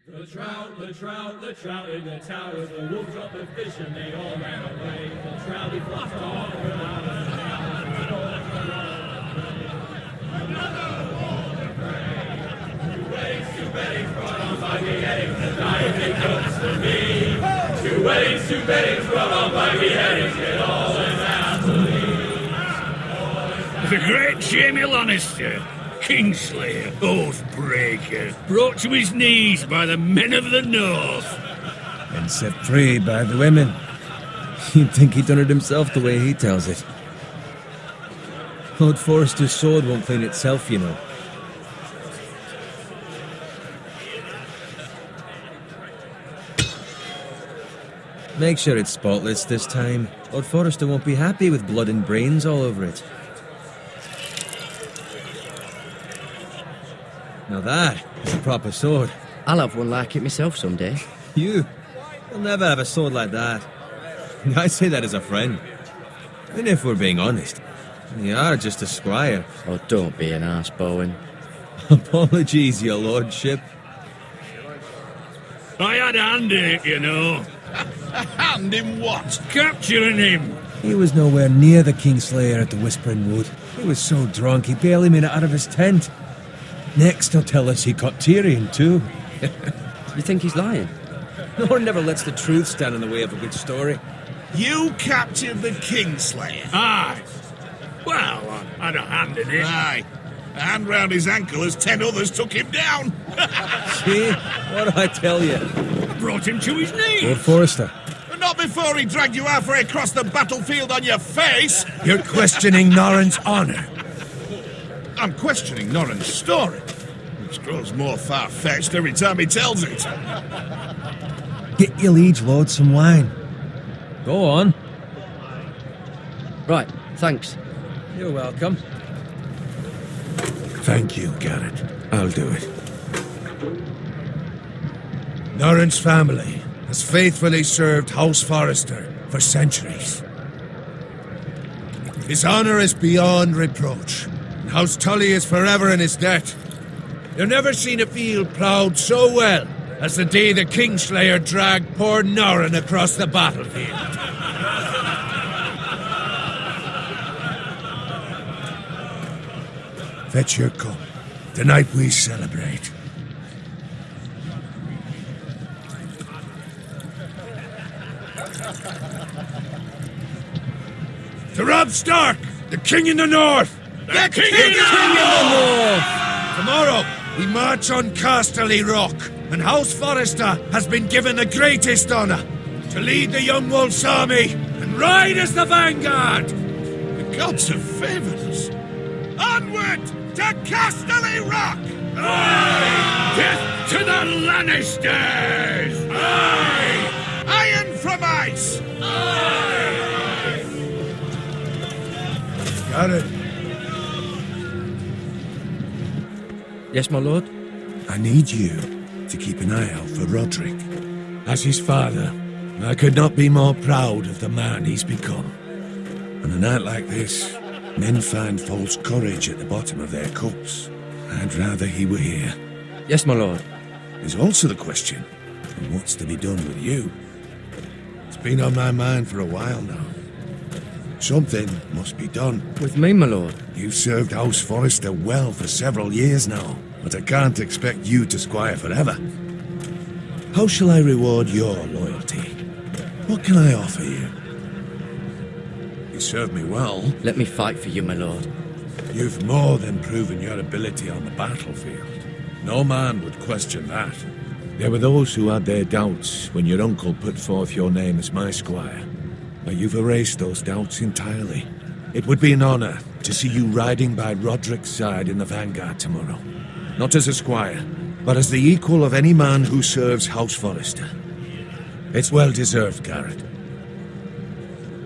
The trout in the tower, the wolves dropped the fish and they all ran away. The trout he flopped off without a sound. Another water prey. Two weddings brought on by beheadings, the diet they cooks for me. Two weddings brought on by beheadings, get all them athletes. The great Jamie Lannister, Kingslayer, Oathbreaker, brought to his knees by the men of the North. And set free by the women. You'd think he'd done it himself the way he tells it. Lord Forrester's sword won't clean itself, you know. Make sure it's spotless this time. Lord Forrester won't be happy with blood and brains all over it. Now that is a proper sword. I'll have one like it myself someday. You'll never have a sword like that. I say that as a friend. And if we're being honest, you are just a squire. Oh, don't be an arse, Bowen. Apologies, your lordship. I had a hand in it, you know. A hand in what? Capturing him. He was nowhere near the Kingslayer at the Whispering Wood. He was so drunk he barely made it out of his tent. Next he'll tell us he caught Tyrion too. You think he's lying? Nor never lets the truth stand in the way of a good story. You captured the Kingslayer? Aye. Well, I had a hand in it. Aye. A hand round his ankle as 10 others took him down. See? What did I tell you? Brought him to his Lord knees. Forrester. But not before he dragged you halfway across the battlefield on your face. You're questioning Norrin's honor. I'm questioning Norrin's story, which grows more far-fetched every time he tells it. Get your liege lord some wine. Go on. Right, thanks. You're welcome. Thank you, Garrett. I'll do it. Norrin's family has faithfully served House Forrester for centuries. His honor is beyond reproach. House Tully is forever in his debt. You've never seen a field ploughed so well as the day the Kingslayer dragged poor Norrin across the battlefield. Fetch your cup. Tonight we celebrate. To Robb Stark, the King in the North! The King in the North! Tomorrow, we march on Casterly Rock, and House Forrester has been given the greatest honor to lead the Young Wolf's army and ride as the vanguard! The gods have favored us. Onward to Casterly Rock! Aye! Death to the Lannisters! Aye! Iron from ice! Aye! Garrett, Yes, my lord? I need you to keep an eye out for Roderick. As his father, I could not be more proud of the man he's become. On a night like this, men find false courage at the bottom of their cups. I'd rather he were here. Yes, my lord. There's also the question of what's to be done with you. It's been on my mind for a while now. Something must be done. With me, my lord? You've served House Forrester well for several years now, but I can't expect you to squire forever. How shall I reward your loyalty? What can I offer you? You served me well. Let me fight for you, my lord. You've more than proven your ability on the battlefield. No man would question that. There were those who had their doubts when your uncle put forth your name as my squire. But you've erased those doubts entirely. It would be an honor to see you riding by Roderick's side in the vanguard tomorrow. Not as a squire, but as the equal of any man who serves House Forrester. It's well deserved, Garrett.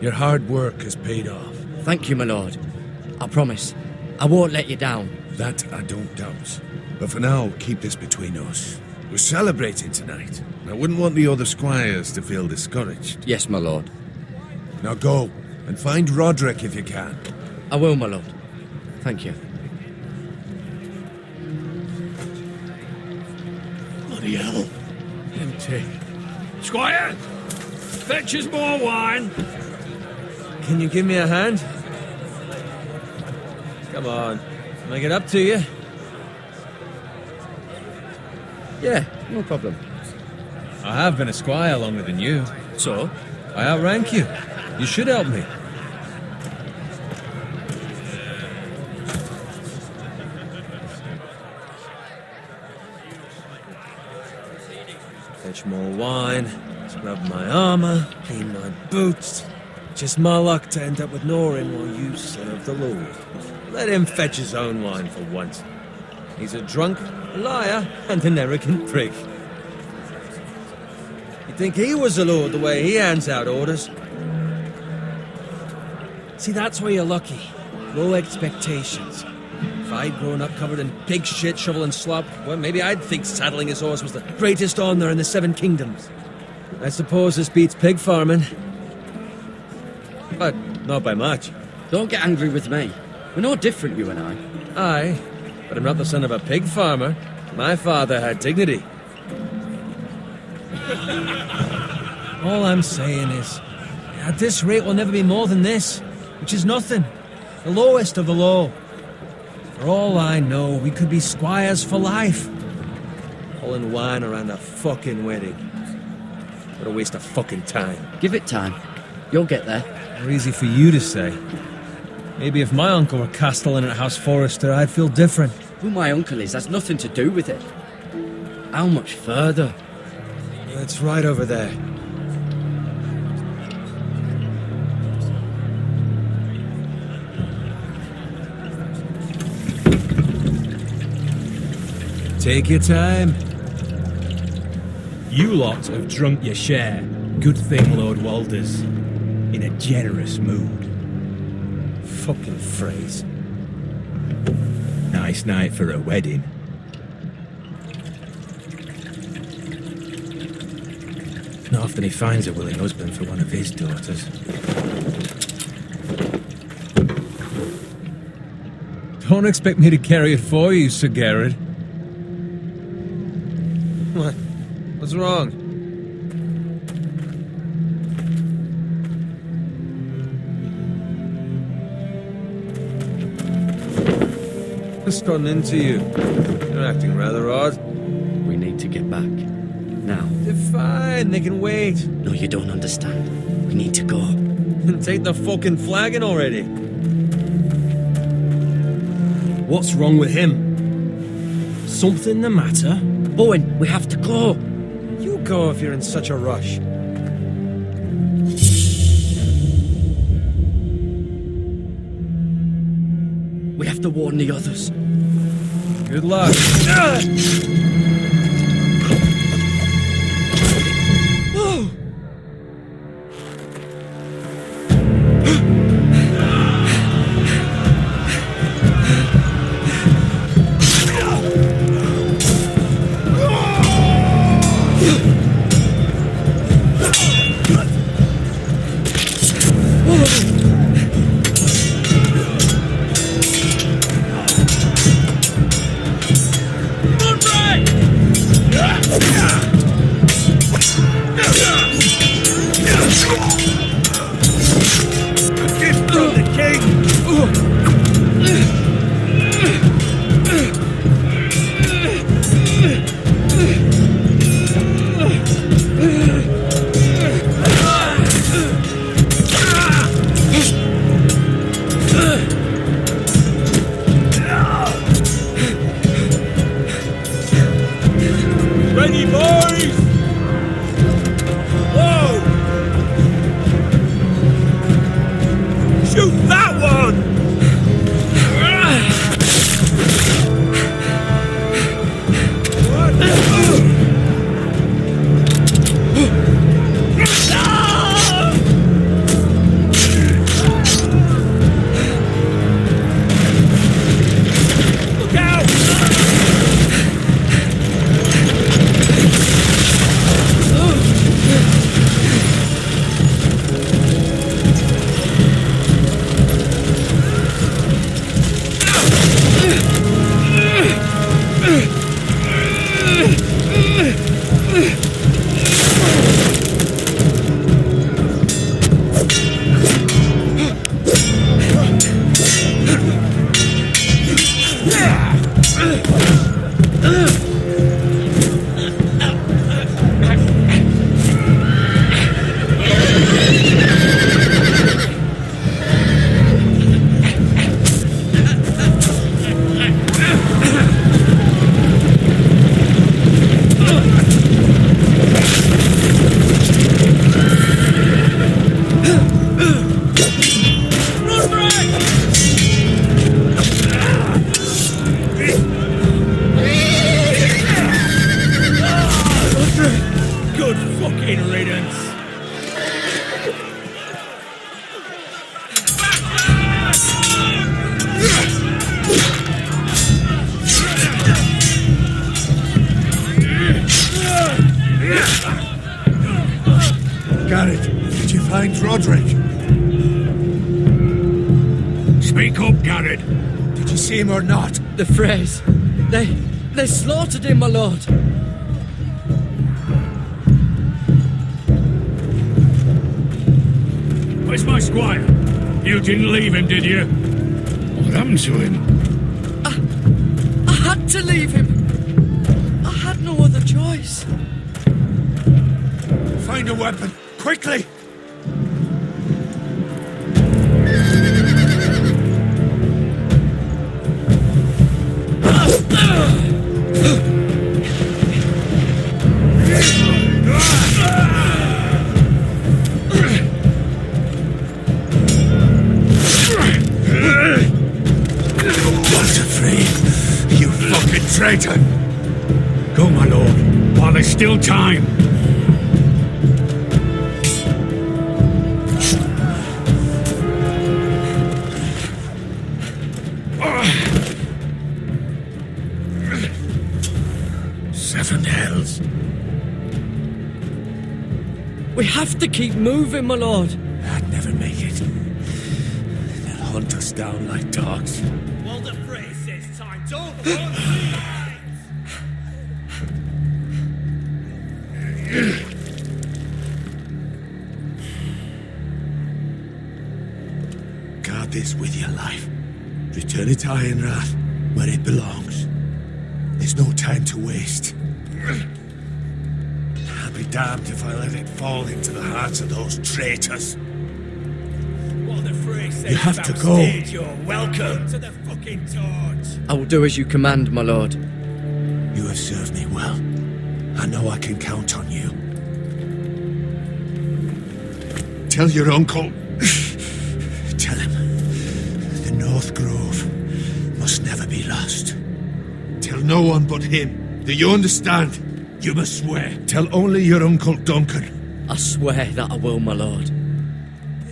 Your hard work has paid off. Thank you, my lord. I promise. I won't let you down. That I don't doubt. But for now, keep this between us. We're celebrating tonight. I wouldn't want the other squires to feel discouraged. Yes, my lord. Now go, and find Roderick if you can. I will, my lord. Thank you. Bloody hell. pity. Squire, fetch us more wine. Can you give me a hand? Come on. Make it up to you. Yeah, no problem. I have been a squire longer than you. So? I outrank you. You should help me. Fetch more wine, scrub my armor, clean my boots. Just my luck to end up with Norin while you serve the Lord. Let him fetch his own wine for once. He's a drunk, a liar, and an arrogant prick. You'd think he was the Lord the way he hands out orders. See, that's where you're lucky. Low expectations. If I'd grown up covered in pig shit, shovel and slop, well, maybe I'd think saddling his horse was the greatest honor in the Seven Kingdoms. I suppose this beats pig farming. But not by much. Don't get angry with me. We're no different, you and I. Aye, but I'm not the son of a pig farmer. My father had dignity. All I'm saying is, at this rate we'll never be more than this, which is nothing. The lowest of the low. For all I know, we could be squires for life. Pulling wine around a fucking wedding. What a waste of fucking time. Give it time. You'll get there. More easy for you to say. Maybe if my uncle were castellan at House Forrester, I'd feel different. Who my uncle is has nothing to do with it. How much further? It's right over there. Take your time. You lot have drunk your share. Good thing Lord Walder's in a generous mood. Fucking phrase. Nice night for a wedding. Not often he finds a willing husband for one of his daughters. Don't expect me to carry it for you, Sir Garrett. What? What's wrong? What's gotten into you? You're acting rather odd. We need to get back. Now. They're fine, they can wait. No, you don't understand. We need to go. Then take the fucking flagon already. What's wrong with him? Something the matter? Bowen, we have to go. You go if you're in such a rush. We have to warn the others. Good luck. Ready, boys! Whoa! Shoot that one! Look out! find Roderick? Speak up, Garrett. Did you see him or not? The Freys. They slaughtered him, my lord. Where's my squire? You didn't leave him, did you? What happened to him? I had to leave him. I had no other choice. Find a weapon, quickly! Traitor! Go, my lord, while there's still time. Seven hells. We have to keep moving, my lord. I'd never make it. They'll hunt us down like dogs. Well, the phrase says time. Don't run. Guard this with your life. Return it to Ironrath, where it belongs. There's no time to waste. I'll be damned if I let it fall into the hearts of those traitors. Well, the phrase says You have to go. backstage, you're welcome to the fucking torch. I will do as you command, my lord. You have served me well. I know I can count on you. Tell your uncle. Tell him. The North Grove must never be lost. Tell no one but him. Do you understand? You must swear. Tell only your Uncle Duncan. I swear that I will, my lord.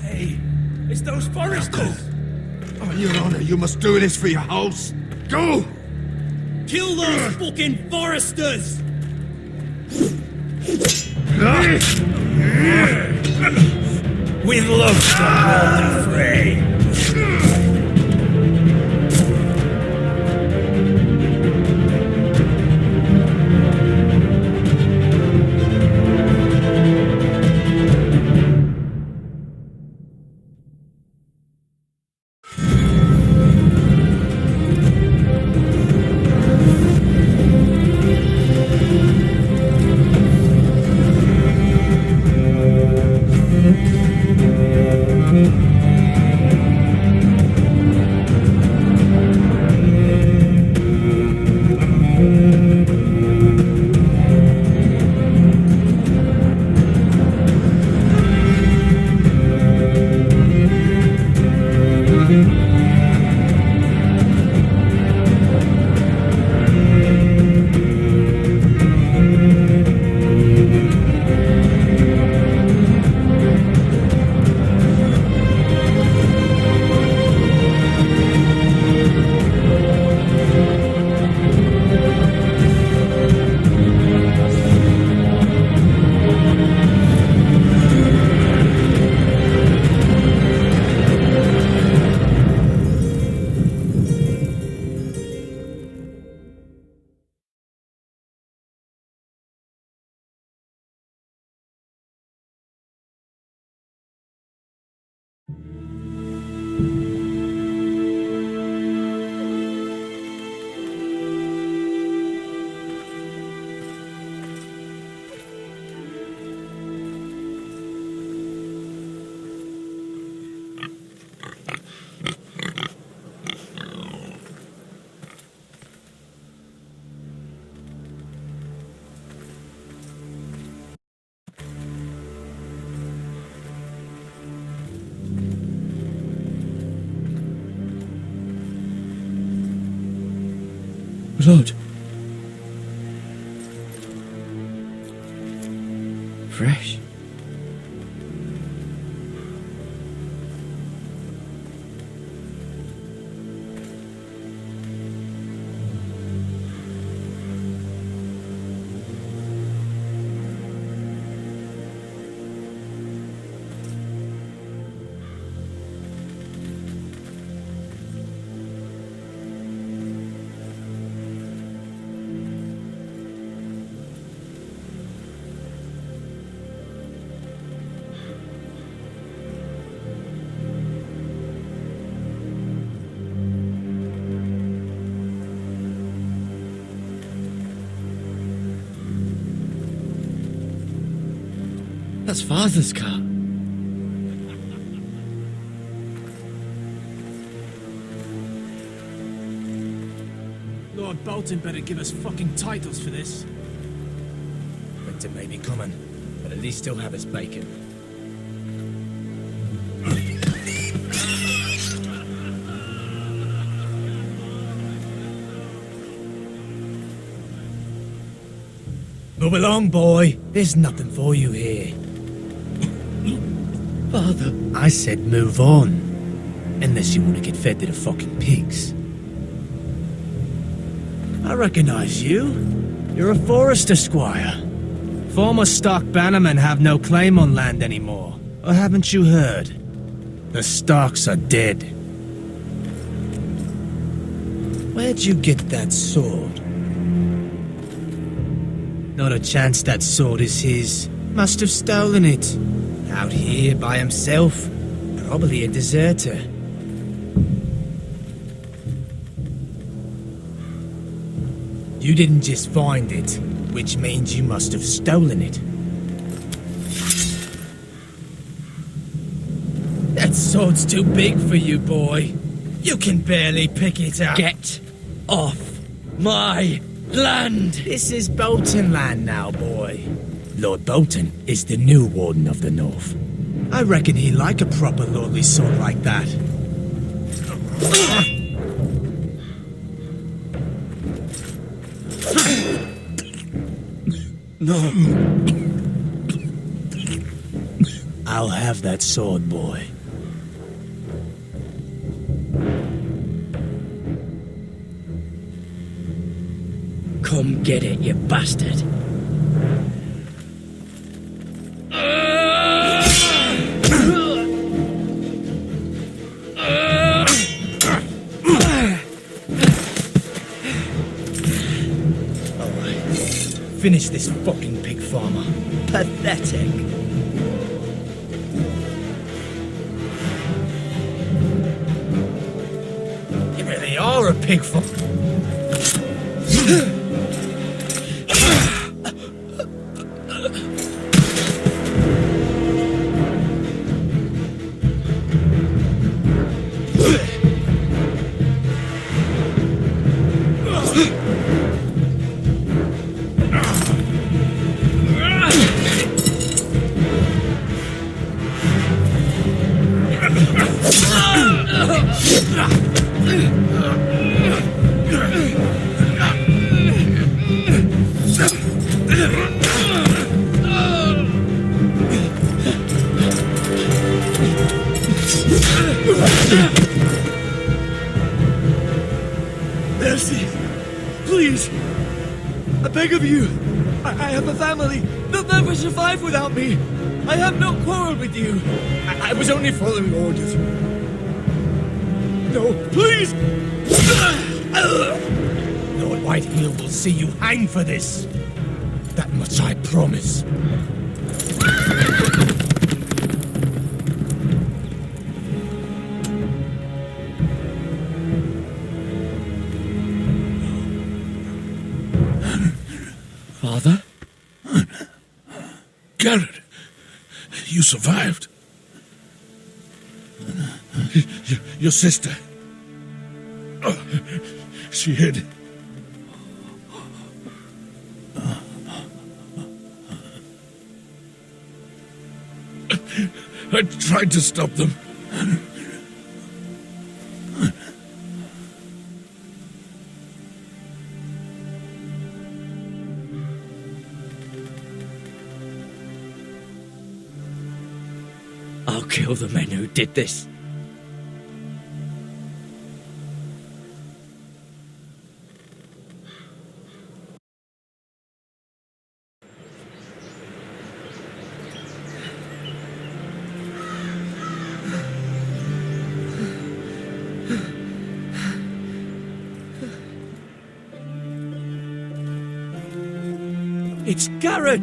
Hey, it's those foresters. On your honor, you must do this for your house. Go! Kill those fucking foresters! With love from Walden Frey. Lord. Fresh. That's Father's car. Lord Bolton better give us fucking titles for this. Winter may be coming, but at least he'll have his bacon. Move along, boy. There's nothing for you here. Father. I said move on. Unless you want to get fed to the fucking pigs. I recognize you. You're a forester squire. Former stock bannermen have no claim on land anymore. Or haven't you heard? The Starks are dead. Where'd you get that sword? Not a chance that sword is his. Must have stolen it. Out here by himself. Probably a deserter. You didn't just find it, which means you must have stolen it. That sword's too big for you, boy. You can barely pick it up. Get off my land! This is Bolton land now, boy. Lord Bolton is the new Warden of the North. I reckon he'd like a proper lordly sword like that. No. I'll have that sword, boy. Come get it, you bastard. Finish this fucking pig farmer. Pathetic. You really are a pig farmer. Mercy! Please! I beg of you! I have a family! They'll never survive without me! I have no quarrel with you! I was only following orders. No, please! Lord Whitehill will see you hang for this. That much I promise. Father? Garrett, you survived. Your sister. Oh, she hid. I tried to stop them. I'll kill the men who did this. It's Garrett!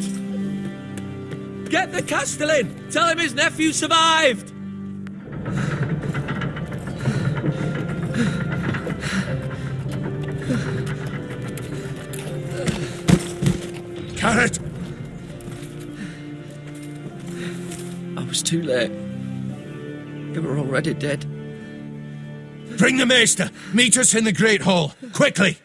Get the Castellan! Tell him his nephew survived! Garrett! was too late. They were already dead. Bring the maester! Meet us in the Great Hall! Quickly!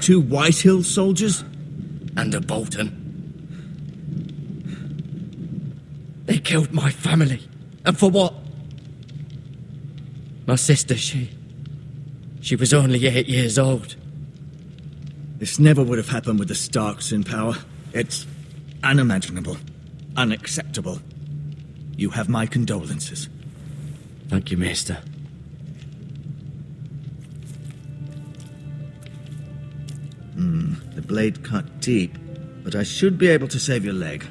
Two Whitehill soldiers? And a Bolton. They killed my family. And for what? My sister, she was only 8 years old. This never would have happened with the Starks in power. It's unimaginable. Unacceptable. You have my condolences. Thank you, Maester. The blade cut deep, but I should be able to save your leg.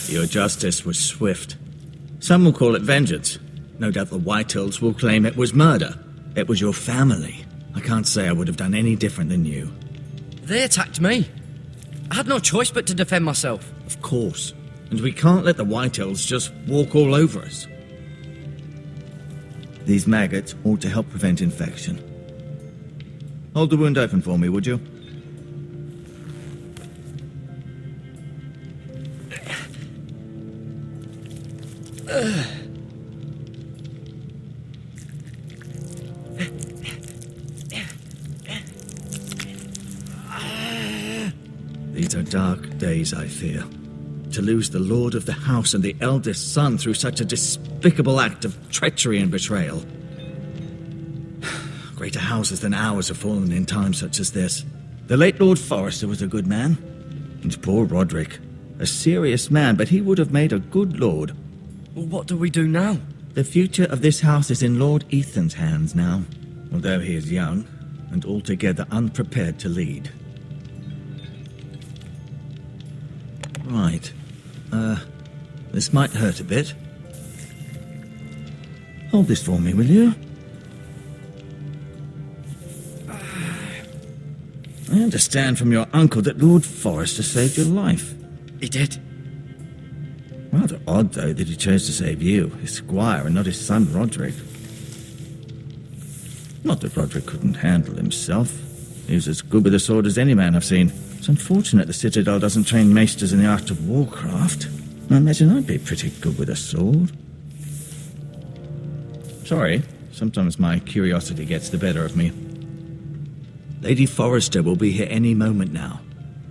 Your justice was swift. Some will call it vengeance. No doubt the Whitehills will claim it was murder. It was your family. I can't say I would have done any different than you. They attacked me. I had no choice but to defend myself. Of course. And we can't let the Whitehills just walk all over us. These maggots ought to help prevent infection. Hold the wound open for me, would you? These are dark days, I fear. To lose the lord of the house and the eldest son through such a despicable act of treachery and betrayal. Greater houses than ours have fallen in times such as this. The late Lord Forrester was a good man. And poor Roderick. A serious man, but he would have made a good lord. Well, what do we do now? The future of this house is in Lord Ethan's hands now. Although he is young, and altogether unprepared to lead. Right. This might hurt a bit. Hold this for me, will you? I understand from your uncle that Lord Forrester saved your life. He did. Rather odd, though, that he chose to save you, his squire, and not his son Roderick. Not that Roderick couldn't handle himself. He was as good with a sword as any man I've seen. It's unfortunate the Citadel doesn't train maesters in the art of warcraft. I imagine I'd be pretty good with a sword. Sorry, sometimes my curiosity gets the better of me. Lady Forrester will be here any moment now.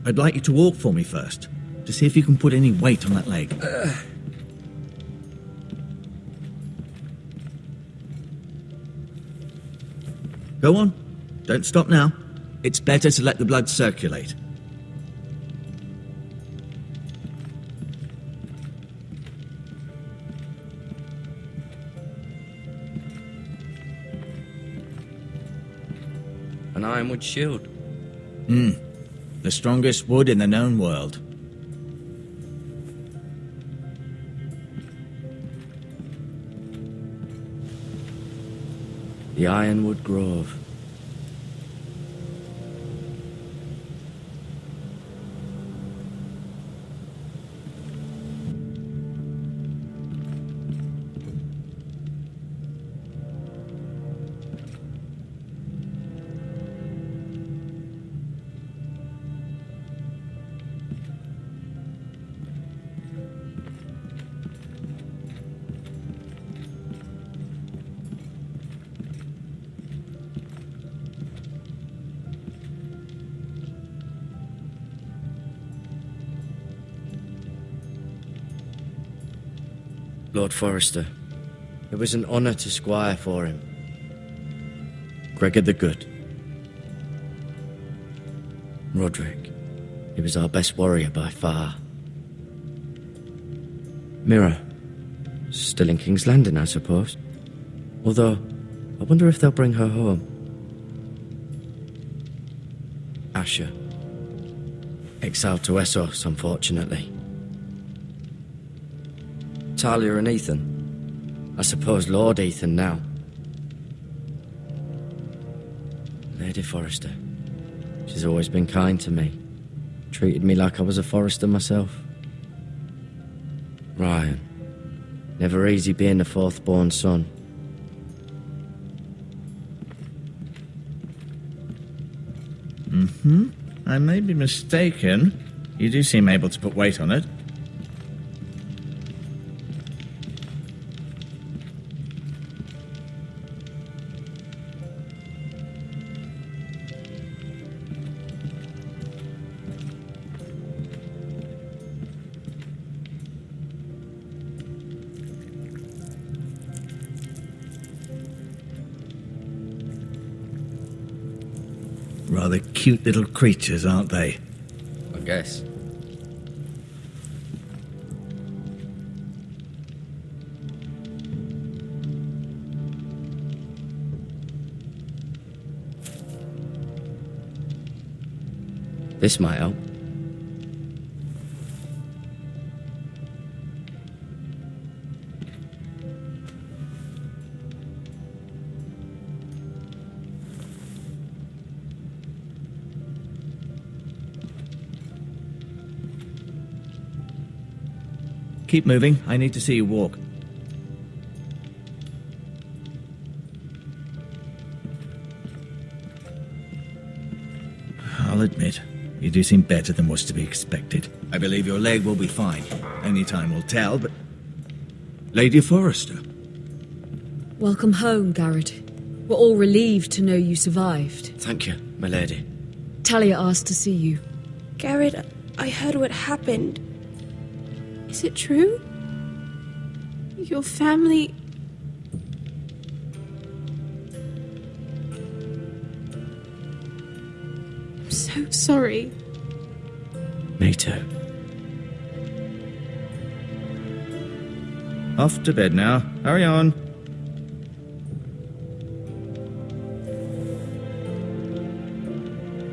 I'd like you to walk for me first, to see if you can put any weight on that leg. Go on. Don't stop now. It's better to let the blood circulate. An ironwood shield. The strongest wood in the known world. The Ironwood Grove. Lord Forrester. It was an honour to squire for him. Gregor the Good. Roderick. He was our best warrior by far. Mira. Still in King's Landing, I suppose. Although, I wonder if they'll bring her home. Asher. Exiled to Essos, unfortunately. Talia and Ethan. I suppose Lord Ethan now. Lady Forrester. She's always been kind to me. Treated me like I was a Forrester myself. Ryan. Never easy being the fourth-born son. I may be mistaken. You do seem able to put weight on it. Rather cute little creatures, aren't they? I guess. This might help. Keep moving. I need to see you walk. I'll admit, you do seem better than was to be expected. I believe your leg will be fine. Only time will tell, but... Lady Forrester. Welcome home, Garrett. We're all relieved to know you survived. Thank you, my lady. Talia asked to see you. Garrett, I heard what happened. Is it true? Your family... I'm so sorry. Me too. Off to bed now. Hurry on.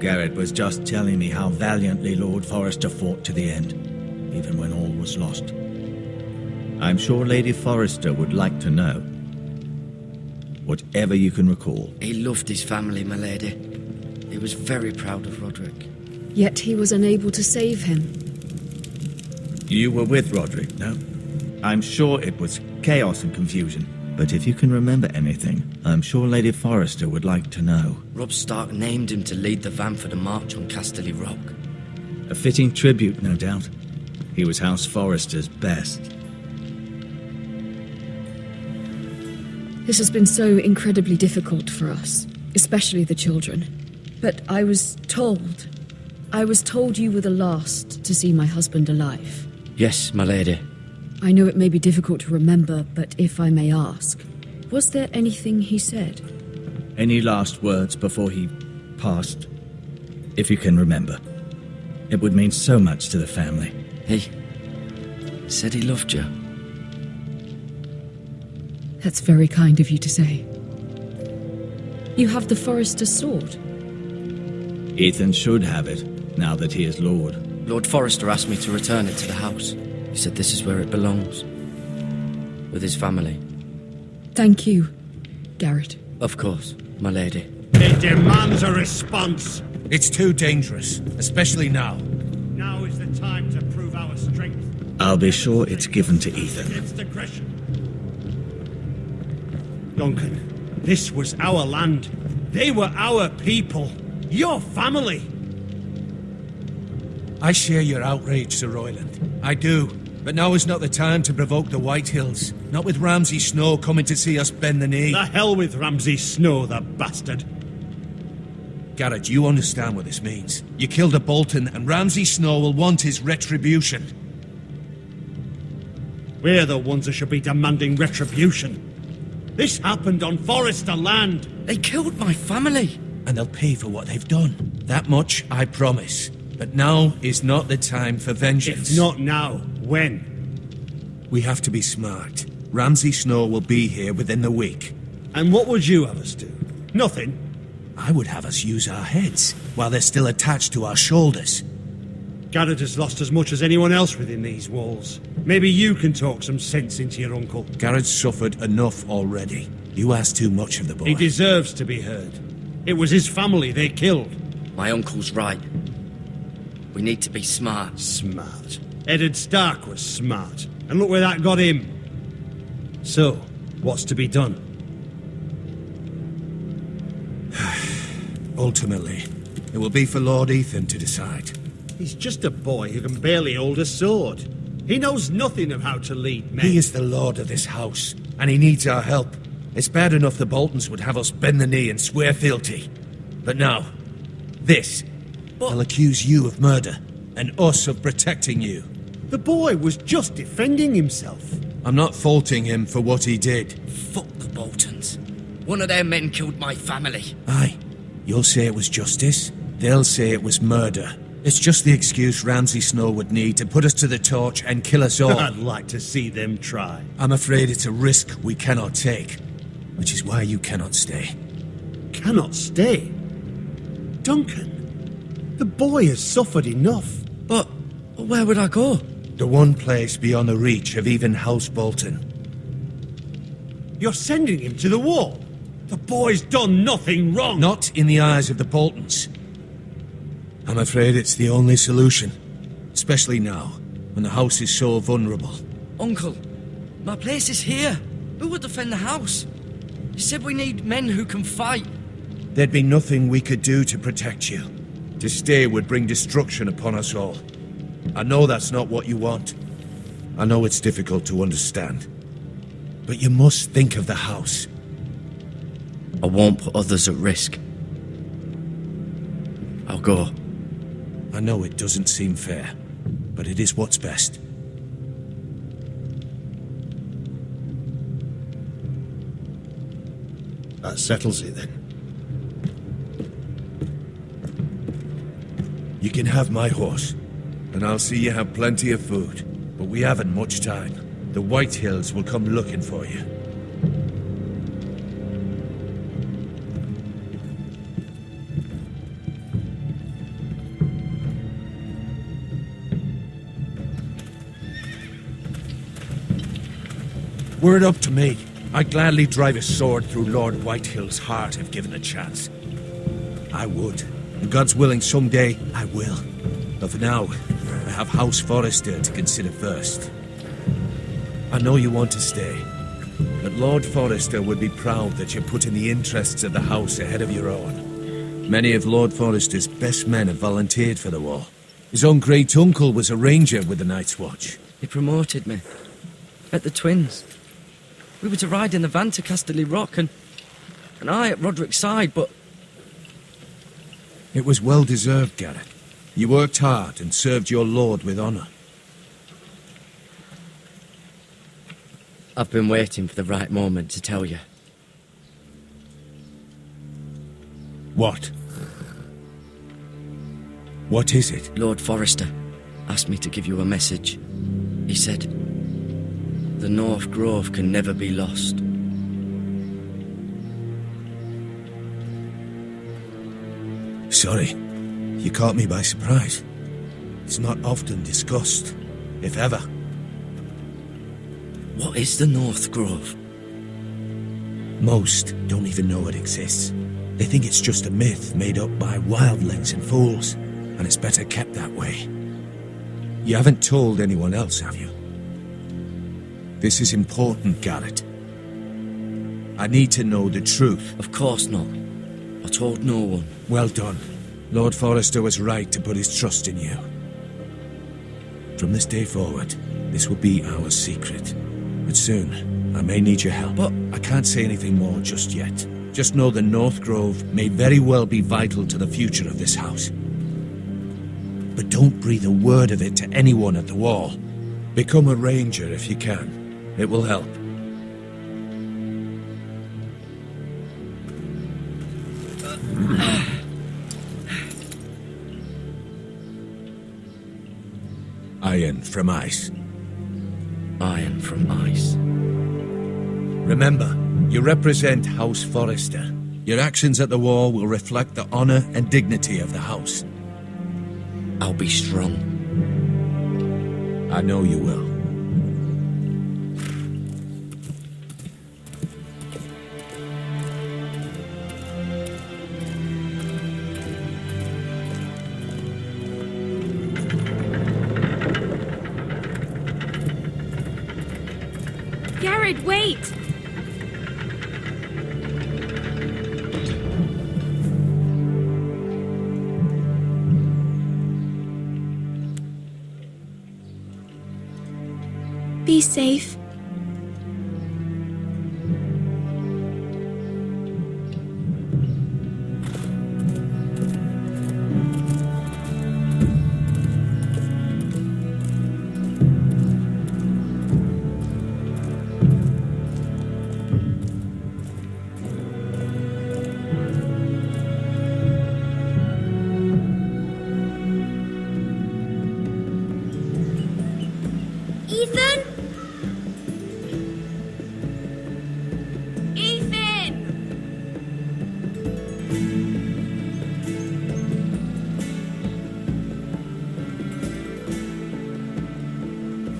Garrett was just telling me how valiantly Lord Forrester fought to the end, even when all was lost. I'm sure Lady Forrester would like to know. Whatever you can recall. He loved his family, my lady. He was very proud of Roderick. Yet he was unable to save him. You were with Roderick, no? I'm sure it was chaos and confusion. But if you can remember anything, I'm sure Lady Forrester would like to know. Robb Stark named him to lead the van for the march on Casterly Rock. A fitting tribute, no doubt. He was House Forrester's best. This has been so incredibly difficult for us, especially the children. But I was told you were the last to see my husband alive. Yes, my lady. I know it may be difficult to remember, but if I may ask, was there anything he said? Any last words before he passed? If you can remember. It would mean so much to the family. He said he loved you. That's very kind of you to say. You have the Forrester's sword. Ethan should have it, now that he is Lord. Lord Forrester asked me to return it to the house. He said this is where it belongs. With his family. Thank you, Garrett. Of course, my lady. It demands a response. It's too dangerous, especially now. Now is the time to prove our strength. I'll be sure it's given to Ethan. Against aggression. Duncan, this was our land. They were our people. Your family. I share your outrage, Sir Royland. I do. But now is not the time to provoke the White Hills. Not with Ramsay Snow coming to see us bend the knee. The hell with Ramsay Snow, the bastard. Garrett, you understand what this means. You killed a Bolton, and Ramsay Snow will want his retribution. We're the ones that should be demanding retribution. This happened on Forrester land. They killed my family. And they'll pay for what they've done. That much, I promise. But now is not the time for vengeance. If not now, when? We have to be smart. Ramsay Snow will be here within the week. And what would you have us do? Nothing. I would have us use our heads, while they're still attached to our shoulders. Garrett has lost as much as anyone else within these walls. Maybe you can talk some sense into your uncle. Garrett's suffered enough already. You ask too much of the boy. He deserves to be heard. It was his family they killed. My uncle's right. We need to be smart. Smart. Eddard Stark was smart. And look where that got him. So, what's to be done? Ultimately, It will be for Lord Ethan to decide. He's just a boy who can barely hold a sword. He knows nothing of how to lead men. He is the lord of this house, and he needs our help. It's bad enough the Boltons would have us bend the knee and swear fealty. But now, this. They'll accuse you of murder, and us of protecting you. The boy was just defending himself. I'm not faulting him for what he did. Fuck the Boltons. One of their men killed my family. Aye. You'll say it was justice. They'll say it was murder. It's just the excuse Ramsay Snow would need to put us to the torch and kill us all. I'd like to see them try. I'm afraid it's a risk we cannot take, which is why you cannot stay. Cannot stay? Duncan, the boy has suffered enough. But where would I go? The one place beyond the reach of even House Bolton. You're sending him to the wall? The boy's done nothing wrong. Not in the eyes of the Boltons. I'm afraid it's the only solution. Especially now, when the house is so vulnerable. Uncle, my place is here. Who would defend the house? You said we need men who can fight. There'd be nothing we could do to protect you. To stay would bring destruction upon us all. I know that's not what you want. I know it's difficult to understand. But you must think of the house. I won't put others at risk. I'll go. I know it doesn't seem fair, but it is what's best. That settles it then. You can have my horse, and I'll see you have plenty of food. But we haven't much time. The White Hills will come looking for you. Were it up to me, I'd gladly drive a sword through Lord Whitehill's heart if given a chance. I would. And God's willing, someday I will. But for now, I have House Forrester to consider first. I know you want to stay, but Lord Forrester would be proud that you're putting the interests of the house ahead of your own. Many of Lord Forrester's best men have volunteered for the war. His own great-uncle was a ranger with the Night's Watch. He promoted me. At the Twins. We were to ride in the van to Casterly Rock, and I at Roderick's side, but... It was well-deserved, Garrett. You worked hard and served your lord with honour. I've been waiting for the right moment to tell you. What? What is it? Lord Forrester asked me to give you a message. He said, the North Grove can never be lost. Sorry, you caught me by surprise. It's not often discussed, if ever. What is the North Grove? Most don't even know it exists. They think it's just a myth made up by wildlings and fools, and it's better kept that way. You haven't told anyone else, have you? This is important, Garrett. I need to know the truth. Of course not. I told no one. Well done. Lord Forrester was right to put his trust in you. From this day forward, this will be our secret. But soon, I may need your help. But I can't say anything more just yet. Just know the North Grove may very well be vital to the future of this house. But don't breathe a word of it to anyone at the wall. Become a ranger if you can. It will help. Iron from ice. Iron from ice. Remember, you represent House Forrester. Your actions at the war will reflect the honor and dignity of the house. I'll be strong. I know you will. Garrett, wait! safe. Ethan? Ethan!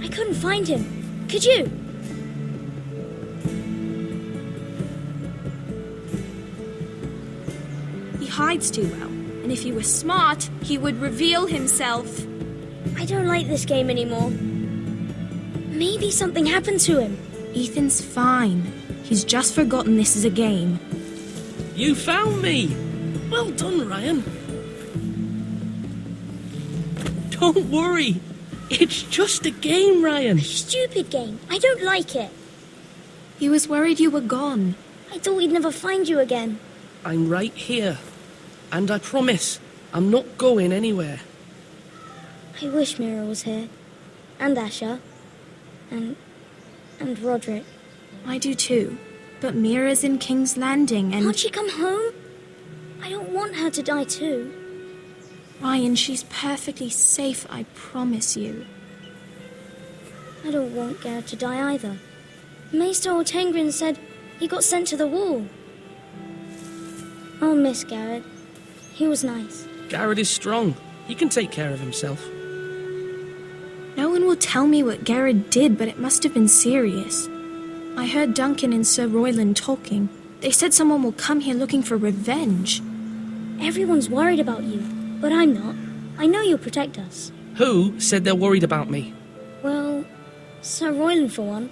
I couldn't find him. Could you? He hides too well, and if he were smart, he would reveal himself. I don't like this game anymore. Maybe something happened to him. Ethan's fine. He's just forgotten this is a game. You found me! Well done, Ryan. Don't worry. It's just a game, Ryan. Stupid game. I don't like it. He was worried you were gone. I thought we'd never find you again. I'm right here. And I promise, I'm not going anywhere. I wish Mira was here. And Asher. And Roderick. I do too. But Mira's in King's Landing and... Can't she come home? I don't want her to die too. Ryan, she's perfectly safe, I promise you. I don't want Garrett to die either. Maester Ortengrin said he got sent to the wall. I'll miss Garrett. He was nice. Garrett is strong. He can take care of himself. No one will tell me what Garrett did, but it must have been serious. I heard Duncan and Sir Royland talking. They said someone will come here looking for revenge. Everyone's worried about you, but I'm not. I know you'll protect us. Who said they're worried about me? Well, Sir Royland for one.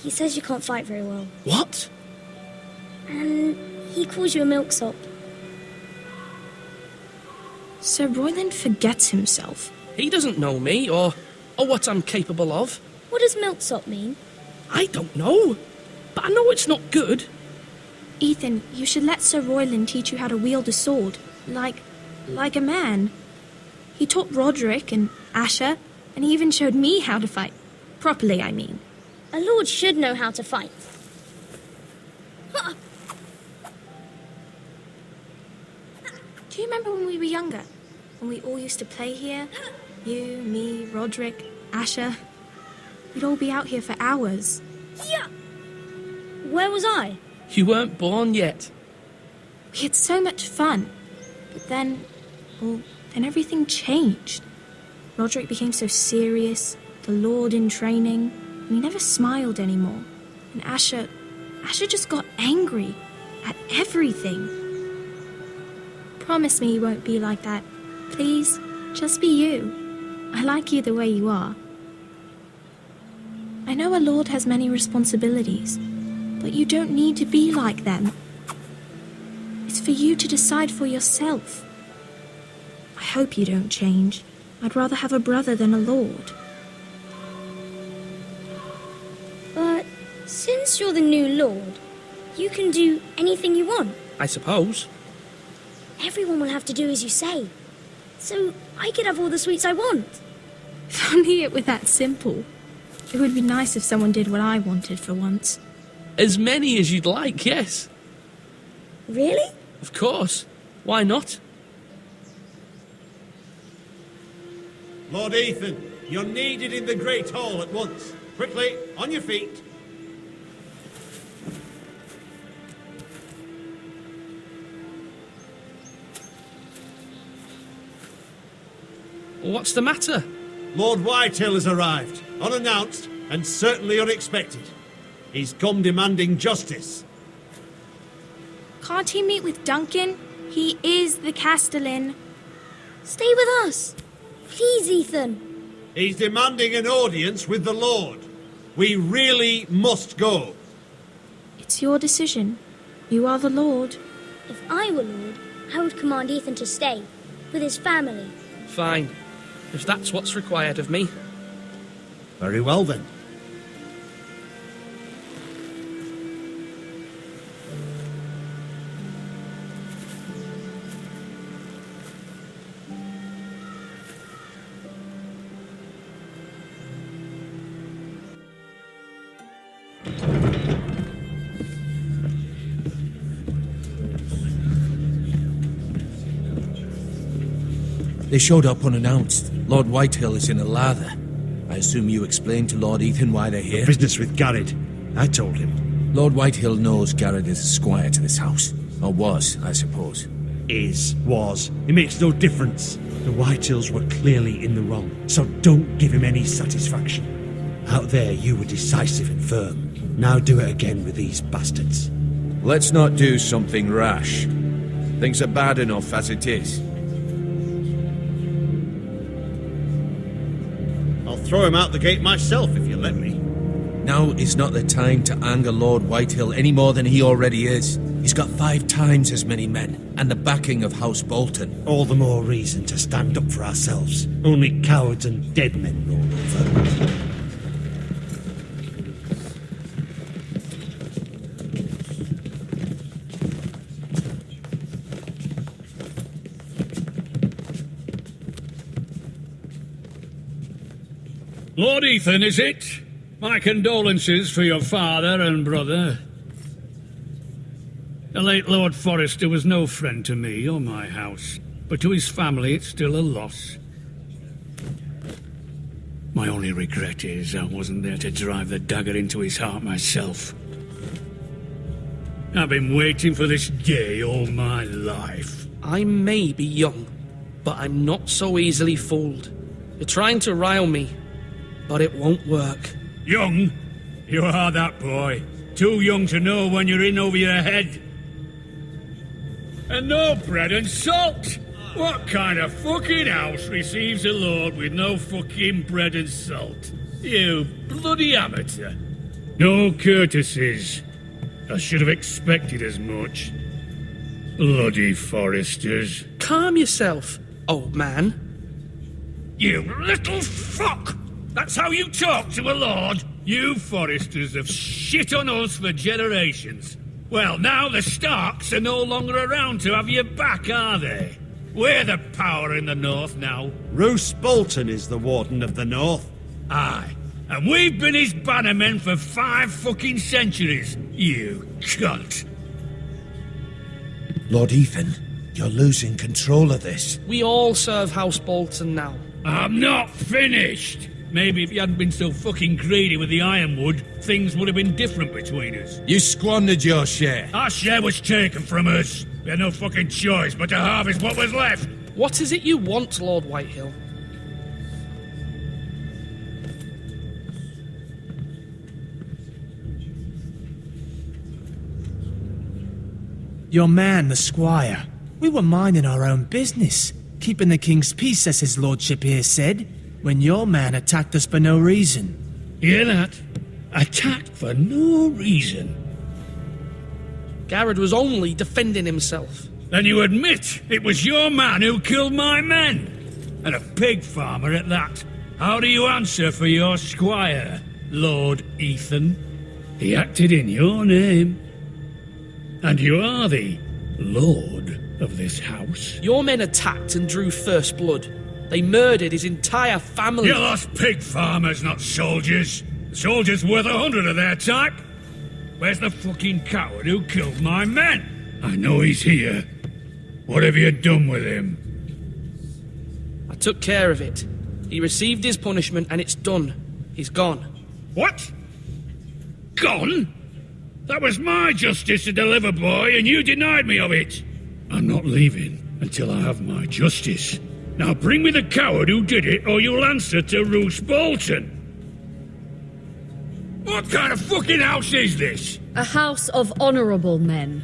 He says you can't fight very well. What? And he calls you a milksop. Sir Royland forgets himself. He doesn't know me, or what I'm capable of. What does milksop mean? I don't know, but I know it's not good. Ethan, you should let Sir Royland teach you how to wield a sword, like a man. He taught Roderick and Asher, and he even showed me how to fight. Properly, I mean. A lord should know how to fight. Do you remember when we were younger? When we all used to play here? You, me, Roderick, Asher. We'd all be out here for hours. Yeah. Where was I? You weren't born yet. We had so much fun. But then everything changed. Roderick became so serious, the Lord in training, and he never smiled anymore. And Asher just got angry at everything. Promise me you won't be like that. Please, just be you. I like you the way you are. I know a lord has many responsibilities, but you don't need to be like them. It's for you to decide for yourself. I hope you don't change. I'd rather have a brother than a lord. But since you're the new lord, you can do anything you want. I suppose. Everyone will have to do as you say. So I could have all the sweets I want. If only it were that simple. It would be nice if someone did what I wanted for once. As many as you'd like, yes. Really? Of course. Why not? Lord Ethan, you're needed in the Great Hall at once. Quickly, on your feet. What's the matter? Lord Whitehill has arrived, unannounced and certainly unexpected. He's come demanding justice. Can't he meet with Duncan? He is the Castellan. Stay with us. Please, Ethan. He's demanding an audience with the Lord. We really must go. It's your decision. You are the Lord. If I were Lord, I would command Ethan to stay, with his family. Fine. If that's what's required of me. Very well then. They showed up unannounced. Lord Whitehill is in a lather. I assume you explained to Lord Ethan why they're here? Business with Garrett. I told him. Lord Whitehill knows Garrett is a squire to this house. Or was, I suppose. Was. It makes no difference. The Whitehills were clearly in the wrong, so don't give him any satisfaction. Out there, you were decisive and firm. Now do it again with these bastards. Let's not do something rash. Things are bad enough as it is. I'll throw him out the gate myself if you let me. Now is not the time to anger Lord Whitehill any more than he already is. He's got 5 times as many men, and the backing of House Bolton. All the more reason to stand up for ourselves. Only cowards and dead men roll over. Lord Ethan, is it? My condolences for your father and brother. The late Lord Forrester was no friend to me or my house, but to his family it's still a loss. My only regret is I wasn't there to drive the dagger into his heart myself. I've been waiting for this day all my life. I may be young, but I'm not so easily fooled. You're trying to rile me, but it won't work. Young? You are that boy. Too young to know when you're in over your head. And no bread and salt! What kind of fucking house receives a lord with no fucking bread and salt? You bloody amateur. No courtesies. I should have expected as much. Bloody Foresters. Calm yourself, old man. You little fuck! That's how you talk to a lord? You Foresters have shit on us for generations. Well, now the Starks are no longer around to have your back, are they? We're the power in the north now. Roose Bolton is the Warden of the North. Aye, and we've been his bannermen for 5 fucking centuries, you cunt. Lord Ethan, you're losing control of this. We all serve House Bolton now. I'm not finished. Maybe if you hadn't been so fucking greedy with the ironwood, things would have been different between us. You squandered your share. Our share was taken from us. We had no fucking choice but to harvest what was left. What is it you want, Lord Whitehill? Your man, the squire. We were minding our own business, keeping the king's peace, as his lordship here said, when your man attacked us for no reason. Hear that? Attacked for no reason. Garrett was only defending himself. Then you admit it was your man who killed my men? And a pig farmer at that. How do you answer for your squire, Lord Ethan? He acted in your name. And you are the lord of this house. Your men attacked and drew first blood. They murdered his entire family. You lost pig farmers, not soldiers. The soldiers worth 100 of their type. Where's the fucking coward who killed my men? I know he's here. What have you done with him? I took care of it. He received his punishment and it's done. He's gone. What? Gone? That was my justice to deliver, boy, and you denied me of it. I'm not leaving until I have my justice. Now bring me the coward who did it, or you'll answer to Roose Bolton. What kind of fucking house is this? A house of honourable men.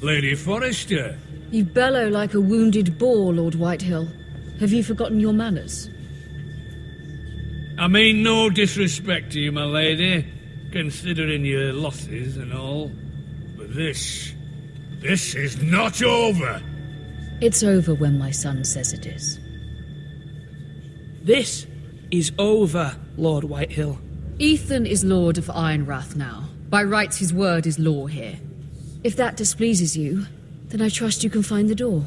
Lady Forrester. You bellow like a wounded boar, Lord Whitehill. Have you forgotten your manners? I mean no disrespect to you, my lady, considering your losses and all. But this is not over. It's over when my son says it is. This is over, Lord Whitehill. Ethan is Lord of Ironrath now. By rights, his word is law here. If that displeases you, then I trust you can find the door.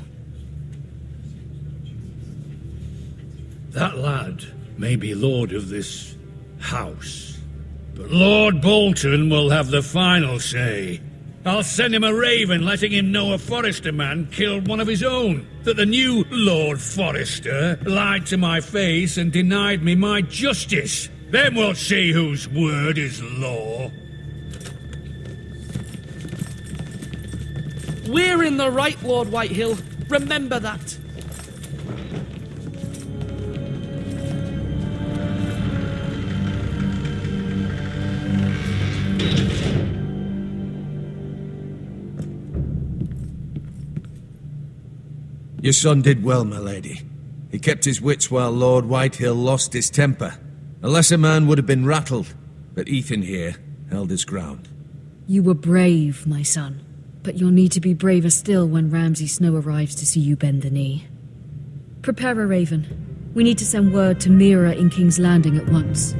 That lad may be lord of this house, but Lord Bolton will have the final say. I'll send him a raven letting him know a Forrester man killed one of his own. That the new Lord Forrester lied to my face and denied me my justice. Then we'll see whose word is law. We're in the right, Lord Whitehill. Remember that. Your son did well, my lady. He kept his wits while Lord Whitehill lost his temper. A lesser man would have been rattled, but Ethan here held his ground. You were brave, my son. But you'll need to be braver still when Ramsay Snow arrives to see you bend the knee. Prepare a raven. We need to send word to Mira in King's Landing at once.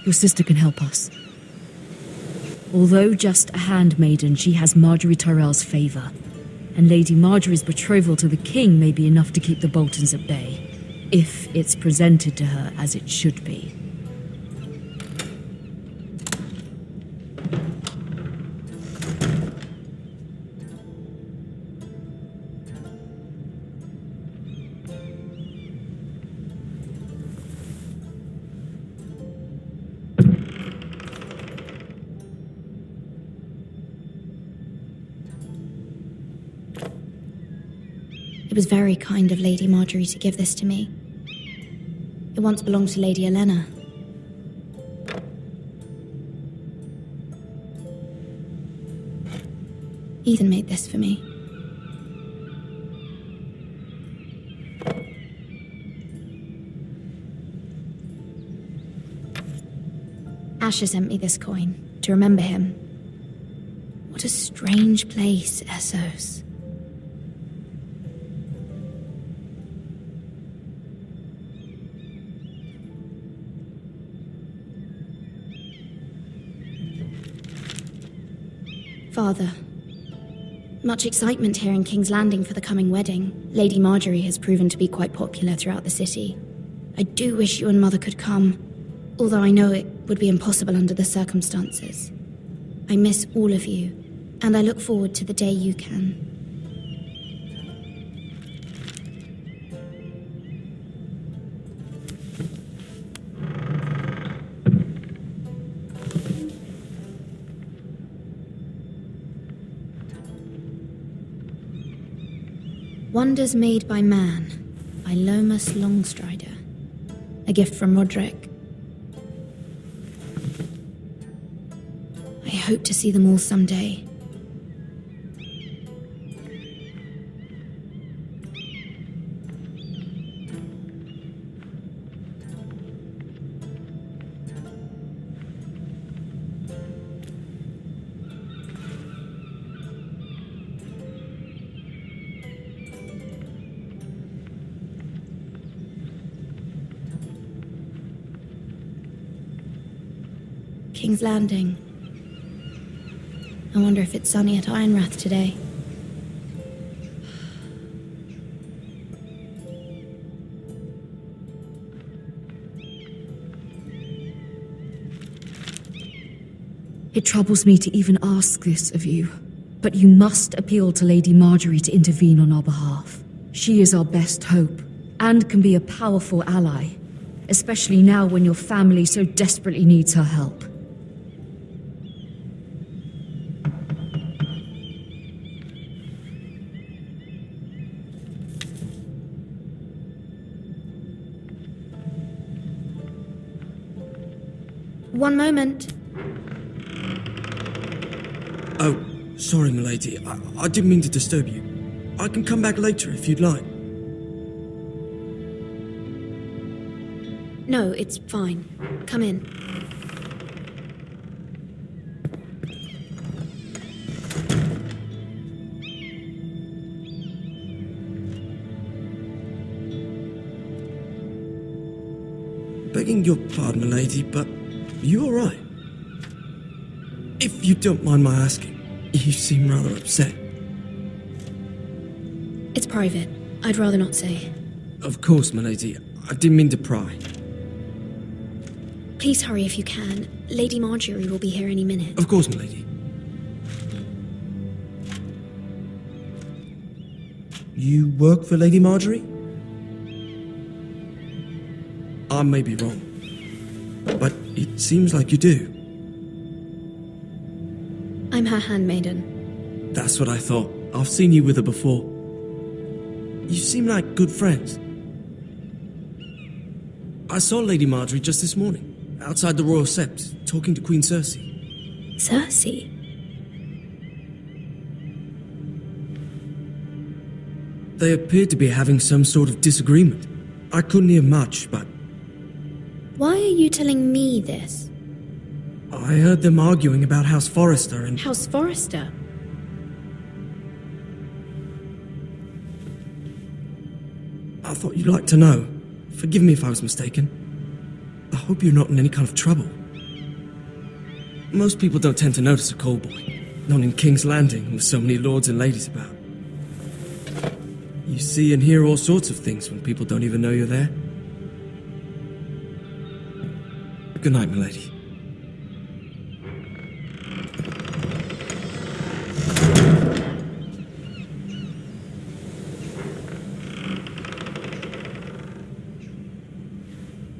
Your sister can help us. Although just a handmaiden, she has Marjorie Tyrell's favour. And Lady Marjorie's betrothal to the king may be enough to keep the Boltons at bay. If it's presented to her as it should be. It was very kind of Lady Marjorie to give this to me. It once belonged to Lady Elena. Ethan made this for me. Asher sent me this coin to remember him. What a strange place, Essos. Father, much excitement here in King's Landing for the coming wedding. Lady Marjorie has proven to be quite popular throughout the city. I do wish you and Mother could come, although I know it would be impossible under the circumstances. I miss all of you, and I look forward to the day you can. Wonders Made by Man, by Lomas Longstrider. A gift from Roderick. I hope to see them all someday. King's Landing. I wonder if it's sunny at Ironrath today. It troubles me to even ask this of you, but you must appeal to Lady Marjorie to intervene on our behalf. She is our best hope, and can be a powerful ally, especially now when your family so desperately needs her help. One moment. Oh, sorry, milady. I didn't mean to disturb you. I can come back later if you'd like. No, it's fine. Come in. Begging your pardon, milady, but you all right? If you don't mind my asking, you seem rather upset. It's private. I'd rather not say. Of course, milady. I didn't mean to pry. Please hurry if you can. Lady Marjorie will be here any minute. Of course, milady. You work for Lady Marjorie? I may be wrong, but it seems like you do. I'm her handmaiden. That's what I thought. I've seen you with her before. You seem like good friends. I saw Lady Marjorie just this morning, outside the Royal Sept, talking to Queen Cersei. Cersei? They appeared to be having some sort of disagreement. I couldn't hear much, but Why are you telling me this? I heard them arguing about House Forrester and... House Forrester? I thought you'd like to know. Forgive me if I was mistaken. I hope you're not in any kind of trouble. Most people don't tend to notice a callboy. Not in King's Landing, with so many lords and ladies about. You see and hear all sorts of things when people don't even know you're there. Good night, milady.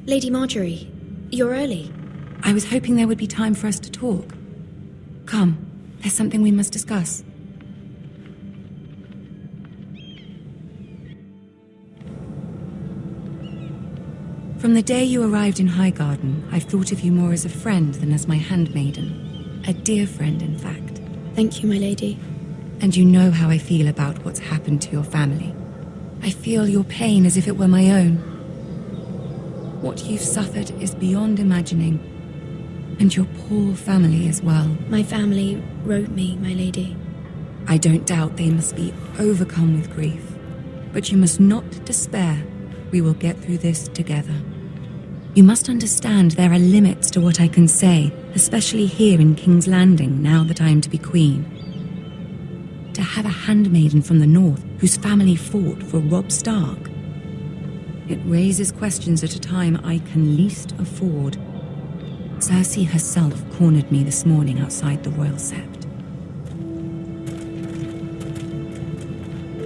Lady Marjorie, you're early. I was hoping there would be time for us to talk. Come, there's something we must discuss. From the day you arrived in Highgarden, I've thought of you more as a friend than as my handmaiden. A dear friend, in fact. Thank you, my lady. And you know how I feel about what's happened to your family. I feel your pain as if it were my own. What you've suffered is beyond imagining. And your poor family as well. My family wrote me, my lady. I don't doubt they must be overcome with grief. But you must not despair. We will get through this together. You must understand there are limits to what I can say, especially here in King's Landing, now that I am to be queen. To have a handmaiden from the north whose family fought for Robb Stark. It raises questions at a time I can least afford. Cersei herself cornered me this morning outside the Royal Sept.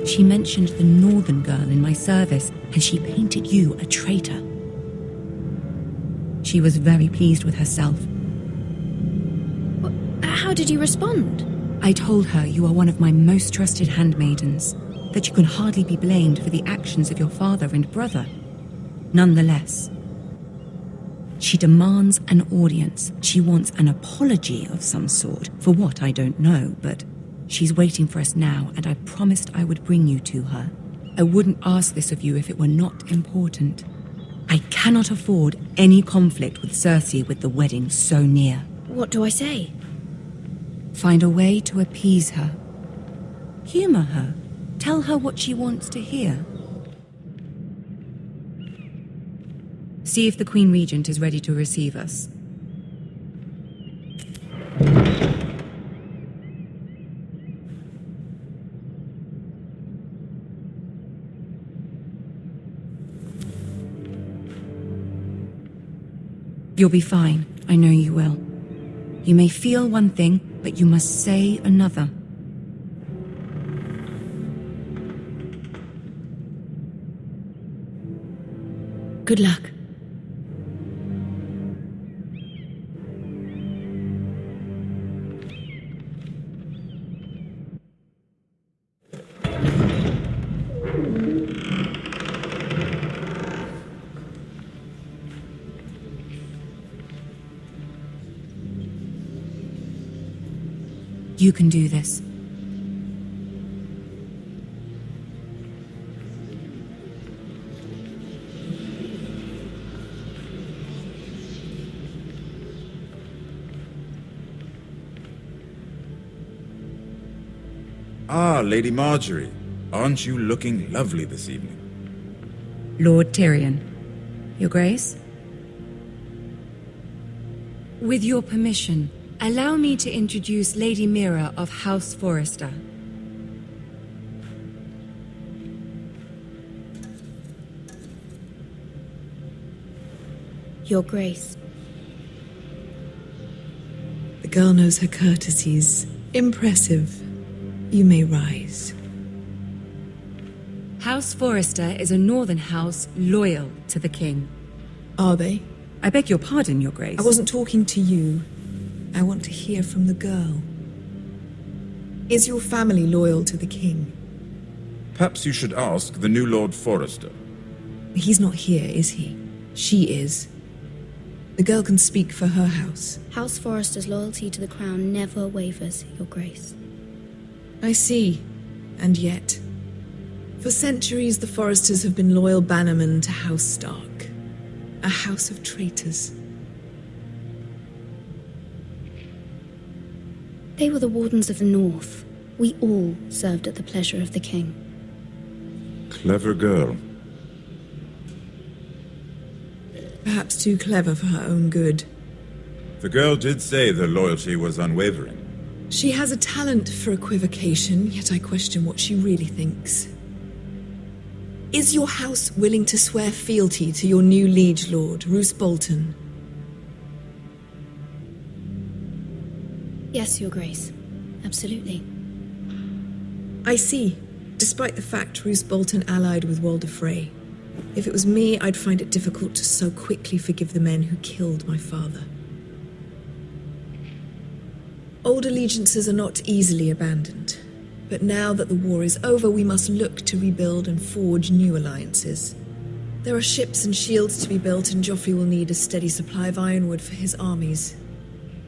She mentioned the northern girl in my service, and she painted you a traitor. She was very pleased with herself. How did you respond? I told her you are one of my most trusted handmaidens, that you can hardly be blamed for the actions of your father and brother. Nonetheless, she demands an audience. She wants an apology of some sort, for what I don't know, but she's waiting for us now, and I promised I would bring you to her. I wouldn't ask this of you if it were not important. I cannot afford any conflict with Cersei with the wedding so near. What do I say? Find a way to appease her. Humor her. Tell her what she wants to hear. See if the Queen Regent is ready to receive us. You'll be fine. I know you will. You may feel one thing, but you must say another. Good luck. You can do this. Ah, Lady Marjorie. Aren't you looking lovely this evening? Lord Tyrion. Your Grace? With your permission, allow me to introduce Lady Mira of House Forrester. Your Grace. The girl knows her courtesies. Impressive. You may rise. House Forrester is a northern house loyal to the king. Are they? I beg your pardon, Your Grace. I wasn't talking to you. I want to hear from the girl. Is your family loyal to the king? Perhaps you should ask the new Lord Forrester. He's not here, is he? She is. The girl can speak for her house. House Forrester's loyalty to the crown never wavers, Your Grace. I see. And yet, for centuries the Forresters have been loyal bannermen to House Stark. A house of traitors. They were the Wardens of the North. We all served at the pleasure of the king. Clever girl. Perhaps too clever for her own good. The girl did say their loyalty was unwavering. She has a talent for equivocation, yet I question what she really thinks. Is your house willing to swear fealty to your new liege lord, Roose Bolton? Yes, Your Grace. Absolutely. I see. Despite the fact Roose Bolton allied with Walder Frey. If it was me, I'd find it difficult to so quickly forgive the men who killed my father. Old allegiances are not easily abandoned. But now that the war is over, we must look to rebuild and forge new alliances. There are ships and shields to be built, and Joffrey will need a steady supply of ironwood for his armies.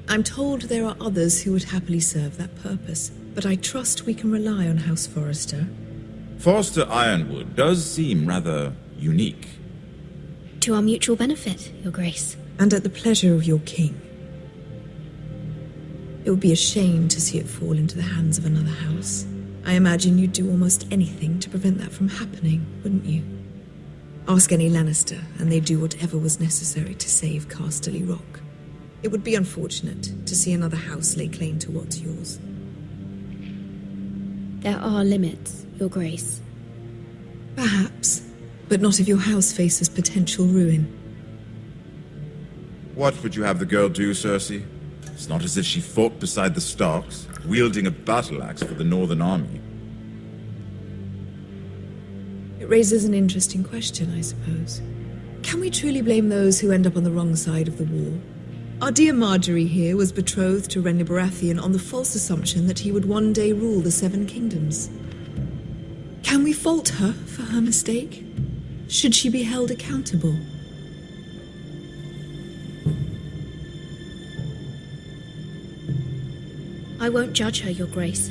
I'm told there are others who would happily serve that purpose, but I trust we can rely on House Forrester. Forrester Ironwood does seem rather unique. To our mutual benefit, Your Grace. And at the pleasure of your king. It would be a shame to see it fall into the hands of another house. I imagine you'd do almost anything to prevent that from happening, wouldn't you? Ask any Lannister, and they'd do whatever was necessary to save Casterly Rock. It would be unfortunate to see another house lay claim to what's yours. There are limits, Your Grace. Perhaps, but not if your house faces potential ruin. What would you have the girl do, Cersei? It's not as if she fought beside the Starks, wielding a battle axe for the Northern Army. It raises an interesting question, I suppose. Can we truly blame those who end up on the wrong side of the war? Our dear Marjorie here was betrothed to Renly Baratheon on the false assumption that he would one day rule the Seven Kingdoms. Can we fault her for her mistake? Should she be held accountable? I won't judge her, Your Grace.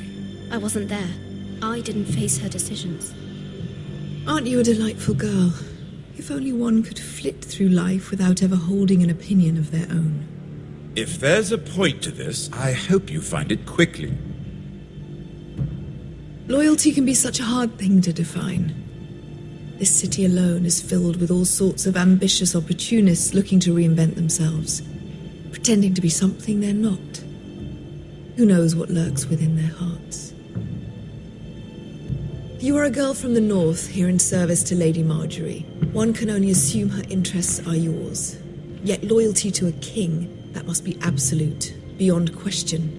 I wasn't there. I didn't face her decisions. Aren't you a delightful girl? If only one could flit through life without ever holding an opinion of their own. If there's a point to this, I hope you find it quickly. Loyalty can be such a hard thing to define. This city alone is filled with all sorts of ambitious opportunists looking to reinvent themselves, pretending to be something they're not. Who knows what lurks within their hearts? You are a girl from the north, here in service to Lady Marjorie. One can only assume her interests are yours. Yet loyalty to a king, that must be absolute, beyond question.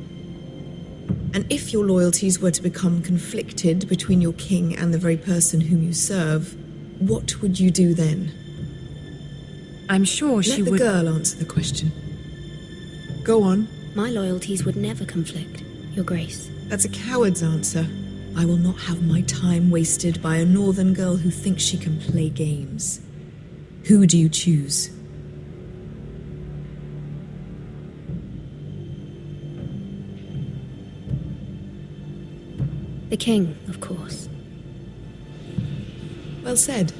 And if your loyalties were to become conflicted between your king and the very person whom you serve, what would you do then? I'm sure she would... Let the girl answer the question. Go on. My loyalties would never conflict, Your Grace. That's a coward's answer. I will not have my time wasted by a northern girl who thinks she can play games. Who do you choose? The king, of course. Well said.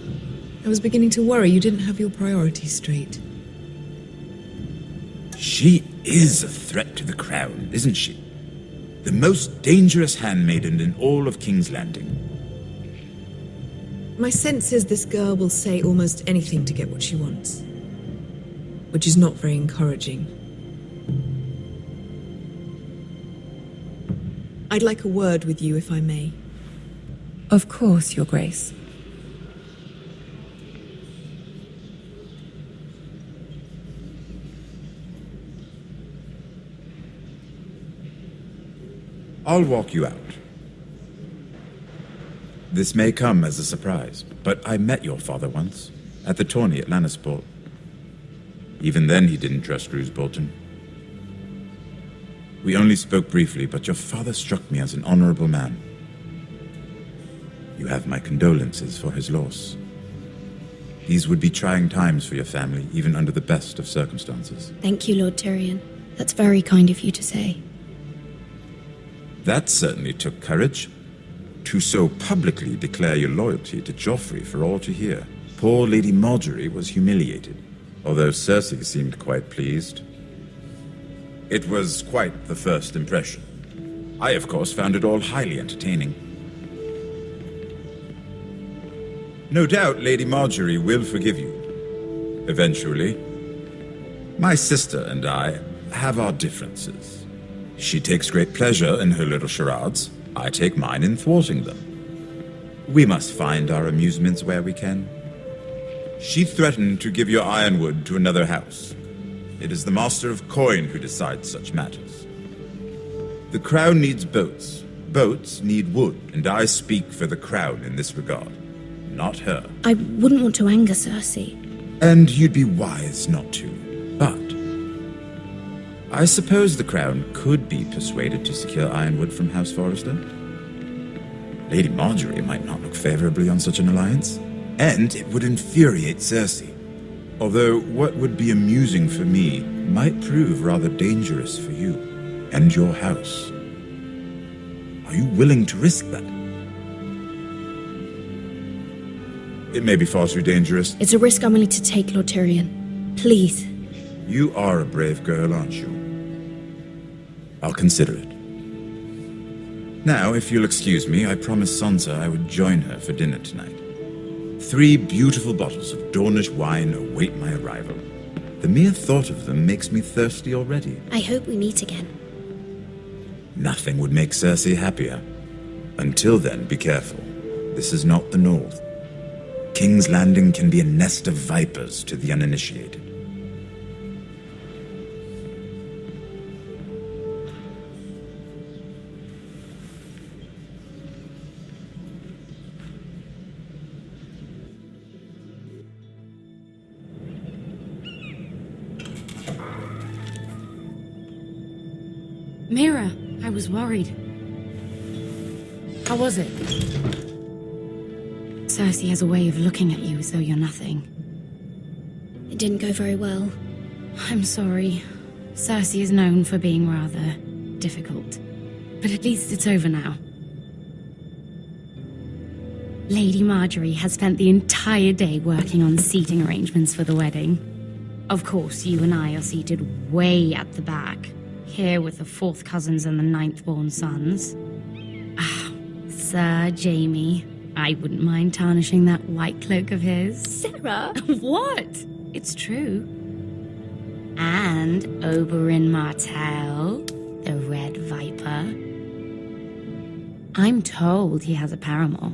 I was beginning to worry you didn't have your priorities straight. She is a threat to the crown, isn't she? The most dangerous handmaiden in all of King's Landing. My sense is this girl will say almost anything to get what she wants. Which is not very encouraging. I'd like a word with you, if I may. Of course, Your Grace. I'll walk you out. This may come as a surprise, but I met your father once, at the tourney at Lannisport. Even then he didn't trust Roose Bolton. We only spoke briefly, but your father struck me as an honorable man. You have my condolences for his loss. These would be trying times for your family, even under the best of circumstances. Thank you, Lord Tyrion. That's very kind of you to say. That certainly took courage. To so publicly declare your loyalty to Joffrey for all to hear. Poor Lady Margaery was humiliated, although Cersei seemed quite pleased. It was quite the first impression. I, of course, found it all highly entertaining. No doubt Lady Margaery will forgive you. Eventually. My sister and I have our differences. She takes great pleasure in her little charades. I take mine in thwarting them. We must find our amusements where we can. She threatened to give your ironwood to another house. It is the Master of Coin who decides such matters. The Crown needs boats. Boats need wood, and I speak for the Crown in this regard. Not her. I wouldn't want to anger Cersei. And you'd be wise not to. But I suppose the Crown could be persuaded to secure ironwood from House Forrester. Lady Margaery might not look favorably on such an alliance, and it would infuriate Cersei. Although what would be amusing for me might prove rather dangerous for you and your house. Are you willing to risk that? It may be far too dangerous. It's a risk I'm willing to take, Lord Tyrion. Please. You are a brave girl, aren't you? I'll consider it. Now, if you'll excuse me, I promised Sansa I would join her for dinner tonight. 3 beautiful bottles of Dornish wine await my arrival. The mere thought of them makes me thirsty already. I hope we meet again. Nothing would make Cersei happier. Until then, be careful. This is not the North. King's Landing can be a nest of vipers to the uninitiated. Mira, I was worried. How was it? Cersei has a way of looking at you as though you're nothing. It didn't go very well. I'm sorry. Cersei is known for being rather difficult. But at least it's over now. Lady Margaery has spent the entire day working on seating arrangements for the wedding. Of course, you and I are seated way at the back, here with the 4th cousins and the 9th-born sons. Ah, Sir Jaime. I wouldn't mind tarnishing that white cloak of his. Sarah! What? It's true. And Oberyn Martell, the Red Viper. I'm told he has a paramour.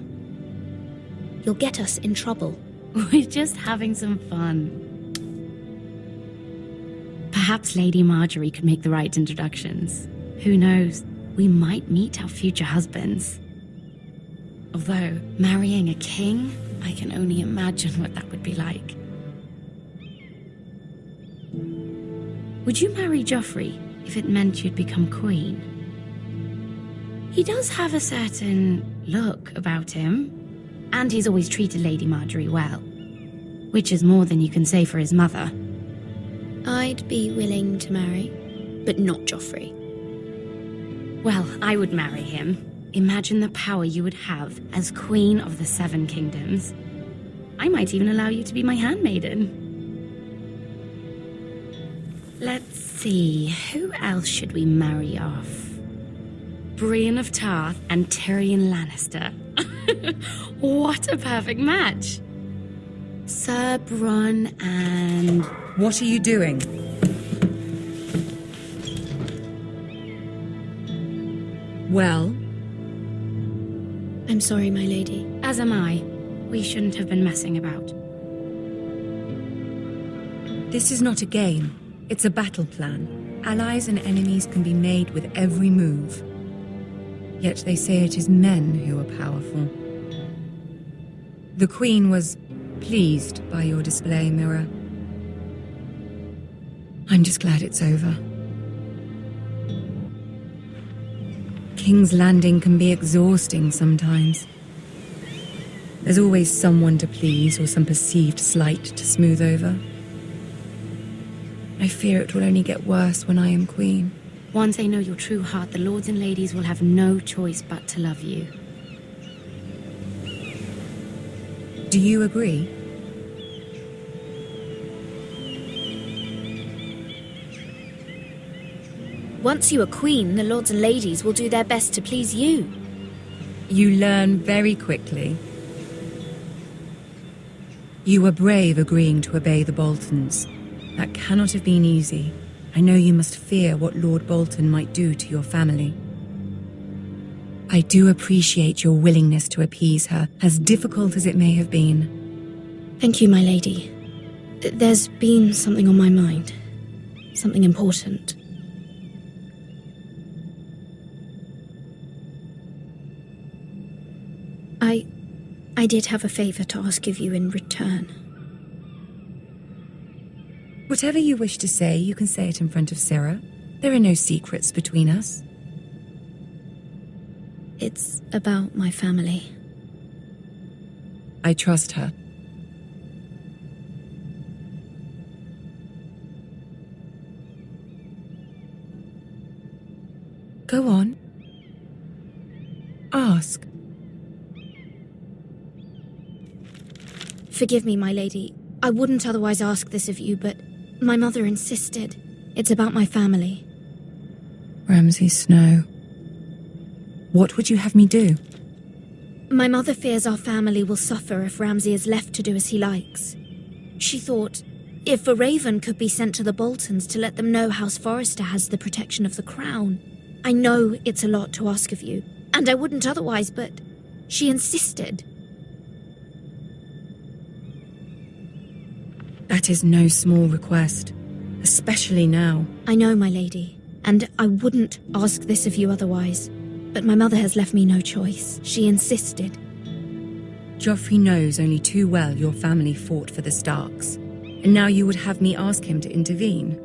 You'll get us in trouble. We're just having some fun. Perhaps Lady Margaery could make the right introductions. Who knows? We might meet our future husbands. Although, marrying a king, I can only imagine what that would be like. Would you marry Joffrey if it meant you'd become queen? He does have a certain look about him, and he's always treated Lady Margaery well, which is more than you can say for his mother. I'd be willing to marry, but not Joffrey. Well, I would marry him. Imagine the power you would have as Queen of the 7 Kingdoms. I might even allow you to be my handmaiden. Let's see, who else should we marry off? Brienne of Tarth and Tyrion Lannister. What a perfect match! Sir Bronn and... What are you doing? Well? I'm sorry, my lady. As am I. We shouldn't have been messing about. This is not a game. It's a battle plan. Allies and enemies can be made with every move. Yet they say it is men who are powerful. The Queen was pleased by your display, Mirror. I'm just glad it's over. King's Landing can be exhausting sometimes. There's always someone to please or some perceived slight to smooth over. I fear it will only get worse when I am Queen. Once they know your true heart, the lords and ladies will have no choice but to love you. Do you agree? Once you are queen, the lords and ladies will do their best to please you. You learn very quickly. You were brave agreeing to obey the Boltons. That cannot have been easy. I know you must fear what Lord Bolton might do to your family. I do appreciate your willingness to appease her, as difficult as it may have been. Thank you, my lady. There's been something on my mind. Something important. I did have a favor to ask of you in return. Whatever you wish to say, you can say it in front of Sarah. There are no secrets between us. It's about my family. I trust her. Go on. Ask. Forgive me, my lady. I wouldn't otherwise ask this of you, but my mother insisted. It's about my family. Ramsay Snow. What would you have me do? My mother fears our family will suffer if Ramsay is left to do as he likes. She thought, if a raven could be sent to the Boltons to let them know House Forrester has the protection of the crown. I know it's a lot to ask of you, and I wouldn't otherwise, but she insisted. That is no small request, especially now. I know, my lady, and I wouldn't ask this of you otherwise. But my mother has left me no choice. She insisted. Joffrey knows only too well your family fought for the Starks, and now you would have me ask him to intervene.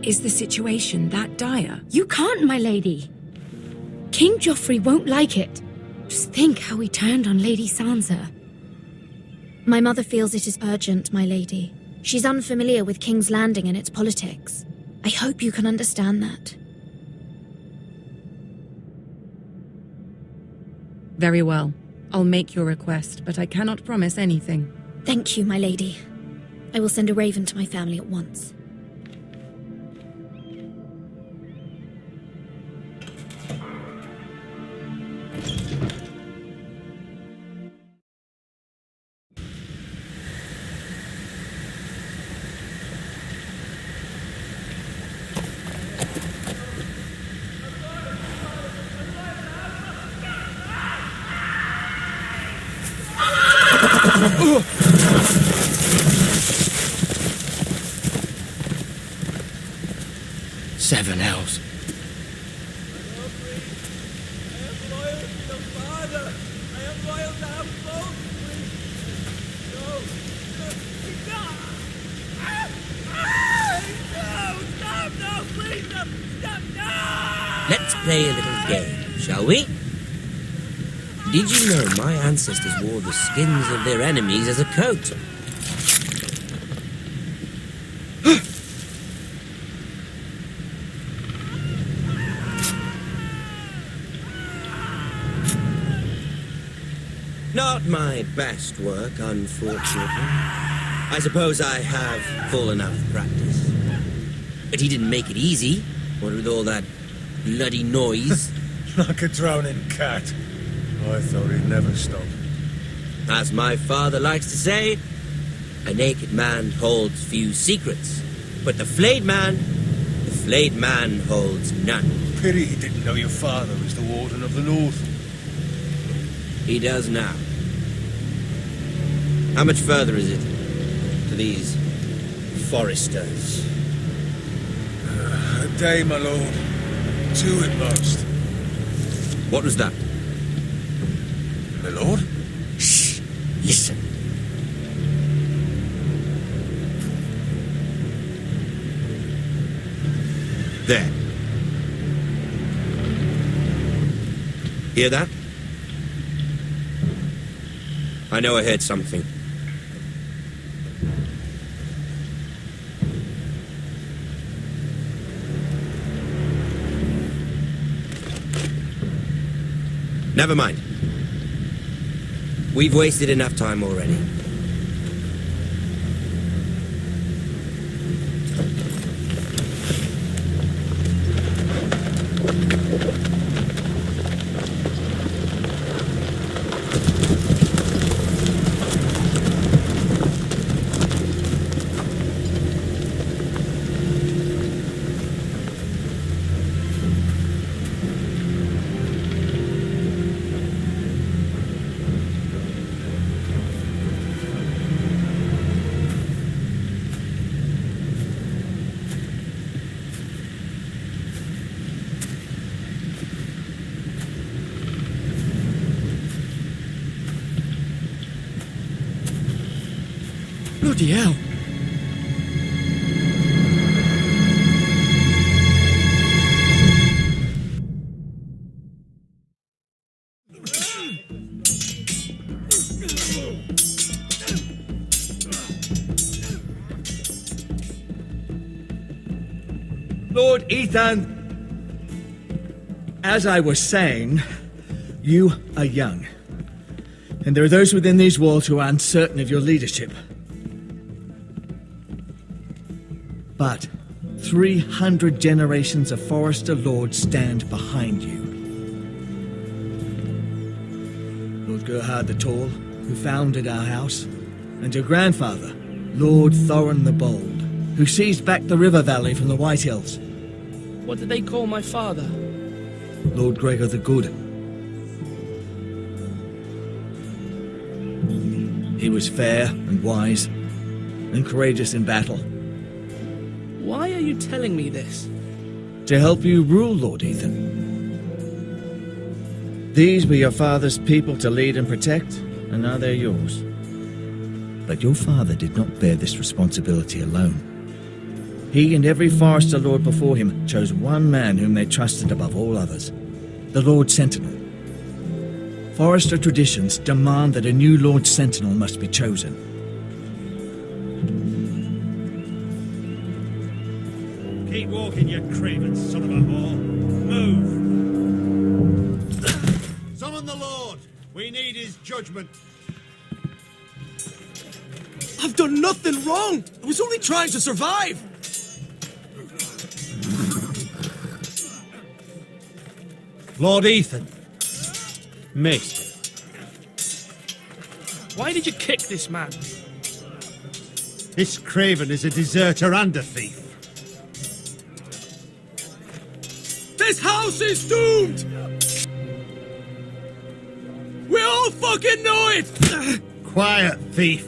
Is the situation that dire? You can't, my lady. King Joffrey won't like it. Just think how he turned on Lady Sansa. My mother feels it is urgent, my lady. She's unfamiliar with King's Landing and its politics. I hope you can understand that. Very well. I'll make your request, but I cannot promise anything. Thank you, my lady. I will send a raven to my family at once. Seven hells. Let's play a little game, shall we? Did you know my ancestors wore the skins of their enemies as a coat? Not my best work, unfortunately. I suppose I have full enough practice. But he didn't make it easy, what with all that bloody noise. Like a drowning cat. I thought he'd never stop. As my father likes to say, a naked man holds few secrets, but the flayed man holds none. Pity he didn't know your father was the Warden of the North. He does now. How much further is it to these foresters? A day, my lord. 2 at most. What was that? My lord? Shh! Listen. There. Hear that? I know I heard something. Never mind. We've wasted enough time already. Bloody hell. Lord Ethan, as I was saying, you are young. And there are those within these walls who are uncertain of your leadership. But 300 generations of Forester Lords stand behind you. Lord Gerhard the Tall, who founded our house, and your grandfather, Lord Thorin the Bold, who seized back the river valley from the White Hills. What did they call my father? Lord Gregor the Good. He was fair and wise, and courageous in battle. Why are you telling me this? To help you rule, Lord Ethan. These were your father's people to lead and protect, and now they're yours. But your father did not bear this responsibility alone. He and every Forester Lord before him chose one man whom they trusted above all others, the Lord Sentinel. Forester traditions demand that a new Lord Sentinel must be chosen. Keep walking, you craven son of a whore. Move! Summon the Lord! We need his judgment. I've done nothing wrong! I was only trying to survive! Lord Ethan. Missed. Why did you kick this man? This craven is a deserter and a thief. This house is doomed! We all fucking know it! Quiet, thief.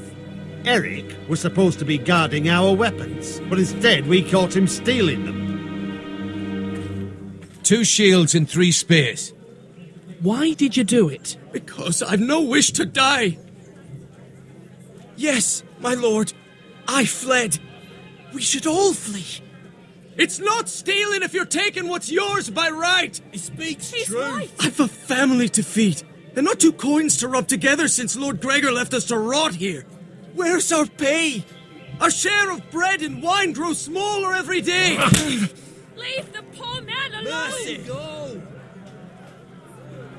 Eric was supposed to be guarding our weapons, but instead we caught him stealing them. 2 shields and 3 spears. Why did you do it? Because I've no wish to die. Yes, my lord, I fled. We should all flee. It's not stealing if you're taking what's yours by right. He speaks truth. Right. I've a family to feed, and not 2 coins to rub together since Lord Gregor left us to rot here. Where's our pay? Our share of bread and wine grows smaller every day. Leave the poor man alone! Mercy, go!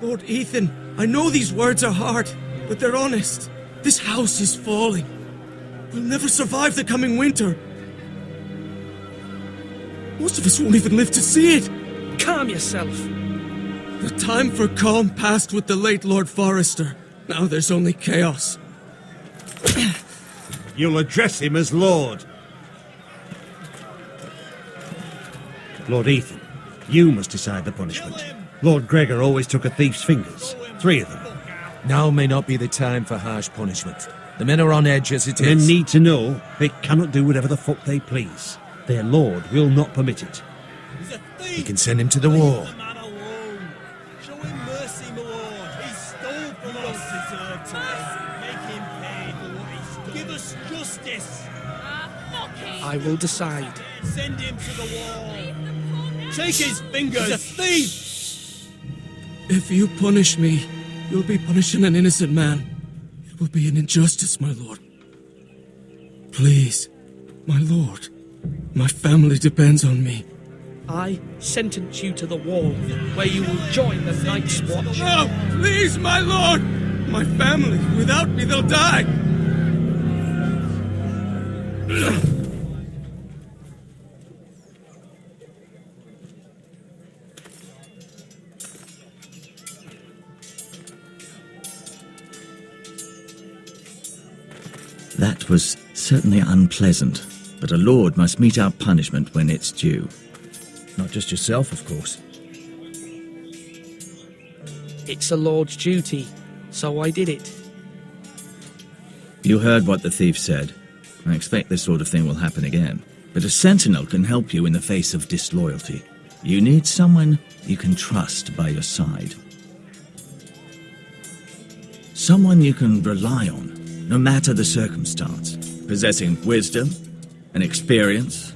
Lord Ethan, I know these words are hard, but they're honest. This house is falling. We'll never survive the coming winter. Most of us won't even live to see it. Calm yourself. The time for calm passed with the late Lord Forester. Now there's only chaos. You'll address him as Lord. Lord Ethan, you must decide the punishment. Lord Gregor always took a thief's fingers. 3 of them. Now may not be the time for harsh punishment. The men are on edge as it Men is. need to know they cannot do whatever the fuck they please. Their lord will not permit it. We can send him to the war. Give us justice. I will decide. Send him to the wall. Take his fingers. He's a thief. If you punish me, you'll be punishing an innocent man. It will be an injustice, my lord. Please, my lord. My family depends on me. I sentence you to the wall, where you will join the Night's Watch. No, please, my lord! My family, without me, they'll die! That was certainly unpleasant, but a lord must mete out punishment when it's due. Not just yourself, of course. It's a lord's duty, so I did it. You heard what the thief said. I expect this sort of thing will happen again. But a sentinel can help you in the face of disloyalty. You need someone you can trust by your side. Someone you can rely on, no matter the circumstance. Possessing wisdom and experience.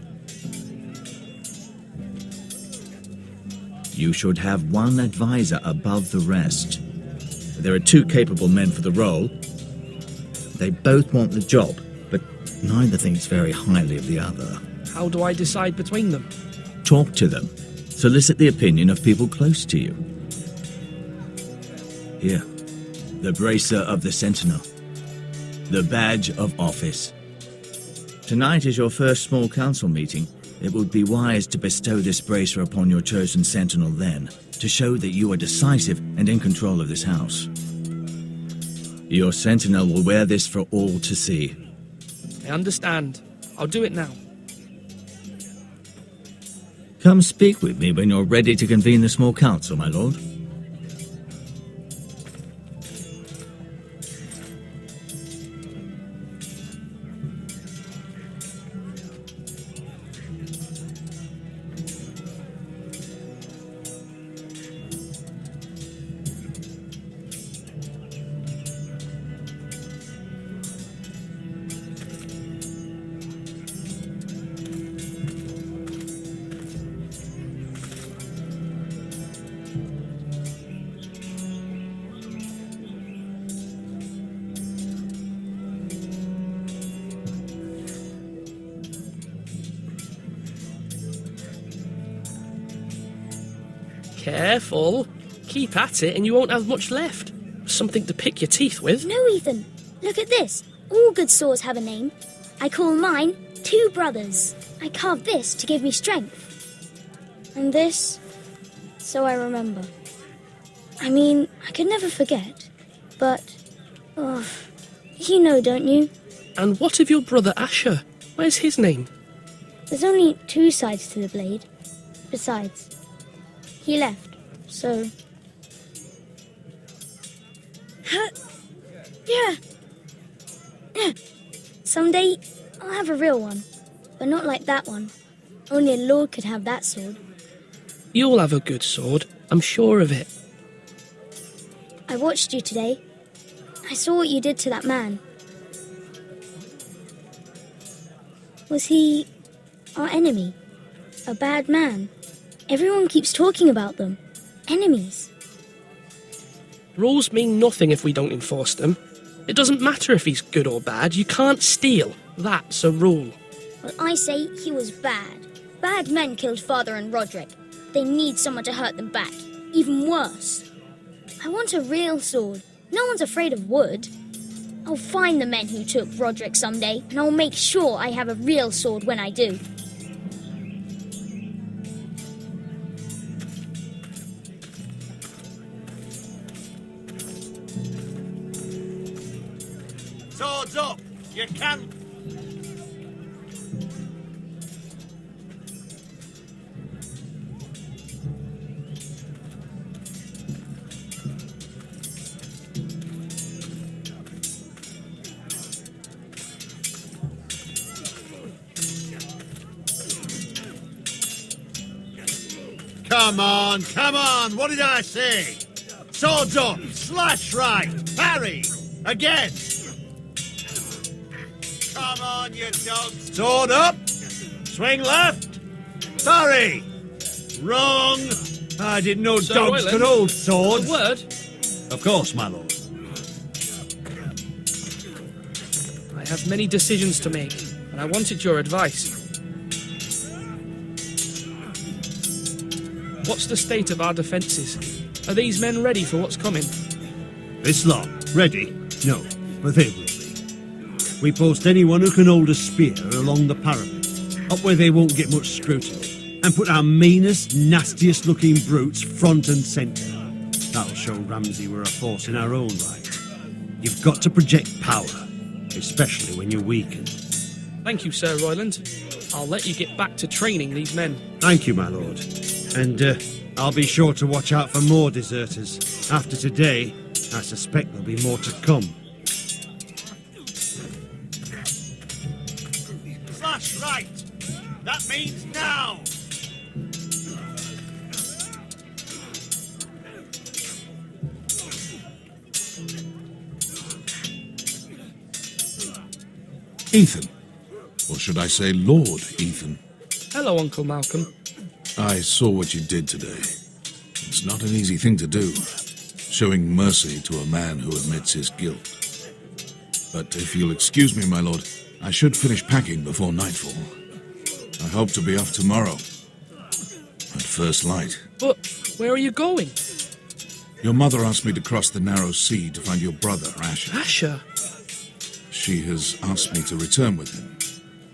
You should have one advisor above the rest. There are two capable men for the role. They both want the job, but neither thinks very highly of the other. How do I decide between them? Talk to them. Solicit the opinion of people close to you. Here, the bracer of the Sentinel. The badge of office. Tonight is your first small council meeting. It would be wise to bestow this bracer upon your chosen sentinel then, to show that you are decisive and in control of this house. Your sentinel will wear this for all to see. I understand. I'll do it now. Come speak with me when you're ready to convene the small council, my lord. Careful. Keep at it and you won't have much left. Something to pick your teeth with. No, Ethan. Look at this. All good swords have a name. I call mine Two Brothers. I carved this to give me strength. And this, so I remember. I mean, I could never forget. But, you know, don't you? And what of your brother Asher? Where's his name? There's only two sides to the blade. Besides, he left, so... Yeah. Someday, I'll have a real one. But not like that one. Only a lord could have that sword. You'll have a good sword. I'm sure of it. I watched you today. I saw what you did to that man. Was he our enemy? A bad man? Everyone keeps talking about them. Enemies. Rules mean nothing if we don't enforce them. It doesn't matter if he's good or bad. You can't steal. That's a rule. Well, I say he was bad. Bad men killed Father and Roderick. They need someone to hurt them back. Even worse. I want a real sword. No one's afraid of wood. I'll find the men who took Roderick someday, and I'll make sure I have a real sword when I do. Swords up! You can't... Come on, what did I say? Swords up, slash right, parry, Again! Come on, you dogs! Sword up! Swing left! Sorry! Wrong! I didn't know Sir dogs Royland, could hold swords. A word? Of course, my lord. I have many decisions to make, and I wanted your advice. What's the state of our defences? Are these men ready for what's coming? This lot, ready? No, but they will be. We post anyone who can hold a spear along the parapet, up where they won't get much scrutiny, and put our meanest, nastiest looking brutes front and centre. That'll show Ramsay we're a force in our own right. You've got to project power, especially when you're weakened. Thank you, Sir Royland. I'll let you get back to training these men. Thank you, my lord. And I'll be sure to watch out for more deserters. After today, I suspect there'll be more to come. Slash right! That means now! Ethan. Or should I say Lord Ethan? Hello, Uncle Malcolm. I saw what you did today. It's not an easy thing to do, showing mercy to a man who admits his guilt. But if you'll excuse me, my lord, I should finish packing before nightfall. I hope to be off tomorrow, at first light. But where are you going? Your mother asked me to cross the narrow sea to find your brother, Asher. Asher? She has asked me to return with him,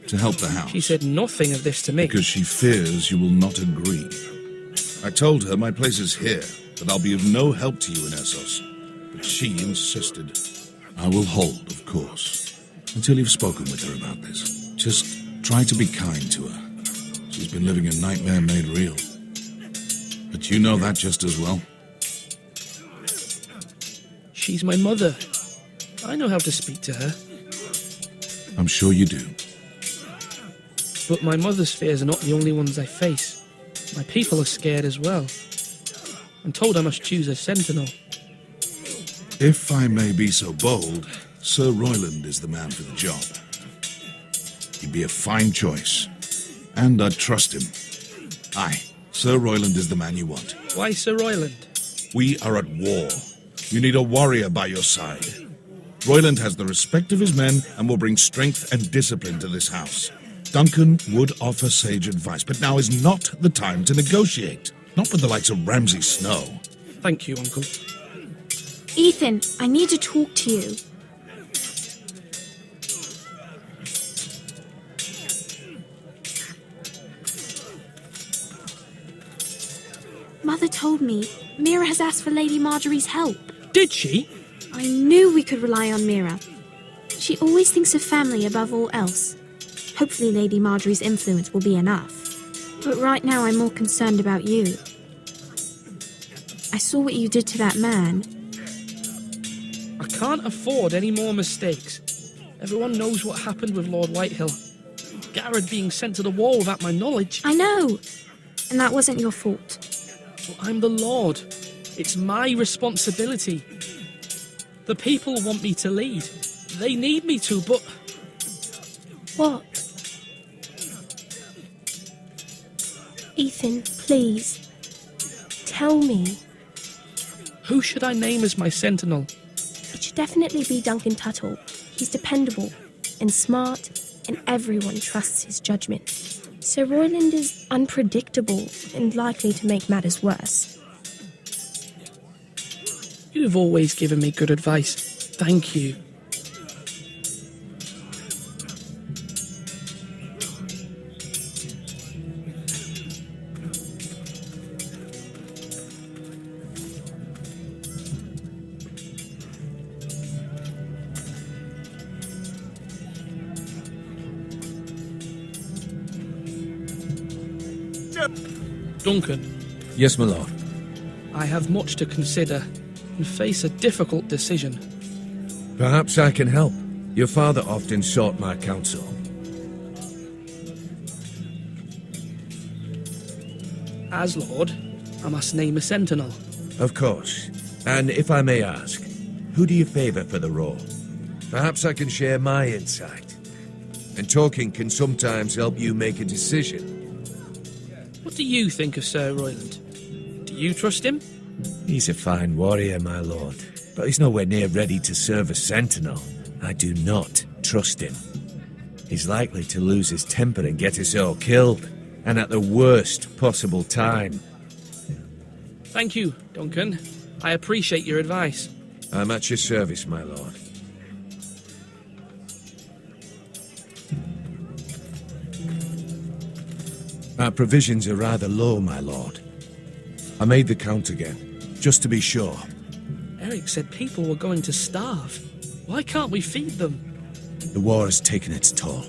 to help the house. She said nothing of this to me. Because she fears you will not agree. I told her my place is here, that I'll be of no help to you in Essos. But she insisted. I will hold, of course, until you've spoken with her about this. Just try to be kind to her. She's been living a nightmare made real. But you know that just as well. She's my mother. I know how to speak to her. I'm sure you do. But my mother's fears are not the only ones I face. My people are scared as well. I'm told I must choose a sentinel. If I may be so bold, Sir Royland is the man for the job. He'd be a fine choice, and I'd trust him. Aye, Sir Royland is the man you want. Why Sir Royland? We are at war. You need a warrior by your side. Royland has the respect of his men and will bring strength and discipline to this house. Duncan would offer sage advice, but now is not the time to negotiate. Not with the likes of Ramsay Snow. Thank you, Uncle. Ethan, I need to talk to you. Mother told me Mira has asked for Lady Marjorie's help. Did she? I knew we could rely on Mira. She always thinks of family above all else. Hopefully Lady Marjorie's influence will be enough. But right now I'm more concerned about you. I saw what you did to that man. I can't afford any more mistakes. Everyone knows what happened with Lord Whitehill. Garrett being sent to the wall without my knowledge. I know. And that wasn't your fault. Well, I'm the Lord. It's my responsibility. The people want me to lead. They need me to, but... What? Ethan, please. Tell me. Who should I name as my sentinel? It should definitely be Duncan Tuttle. He's dependable and smart, and everyone trusts his judgment. Sir Royland is unpredictable and likely to make matters worse. You've always given me good advice. Thank you. Duncan. Yes, my lord. I have much to consider and face a difficult decision. Perhaps I can help. Your father often sought my counsel. As Lord, I must name a sentinel. Of course. And if I may ask, Who do you favour for the role? Perhaps I can share my insight. And talking can sometimes help you make a decision. What do you think of Sir Royland? Do you trust him? He's a fine warrior, my lord, but he's nowhere near ready to serve as sentinel. I do not trust him. He's likely to lose his temper and get us all killed, and at the worst possible time. Thank you, Duncan. I appreciate your advice. I'm at your service, my lord. Our provisions are rather low, my lord. I made the count again, just to be sure. Eric said people were going to starve. Why can't we feed them? The war has taken its toll.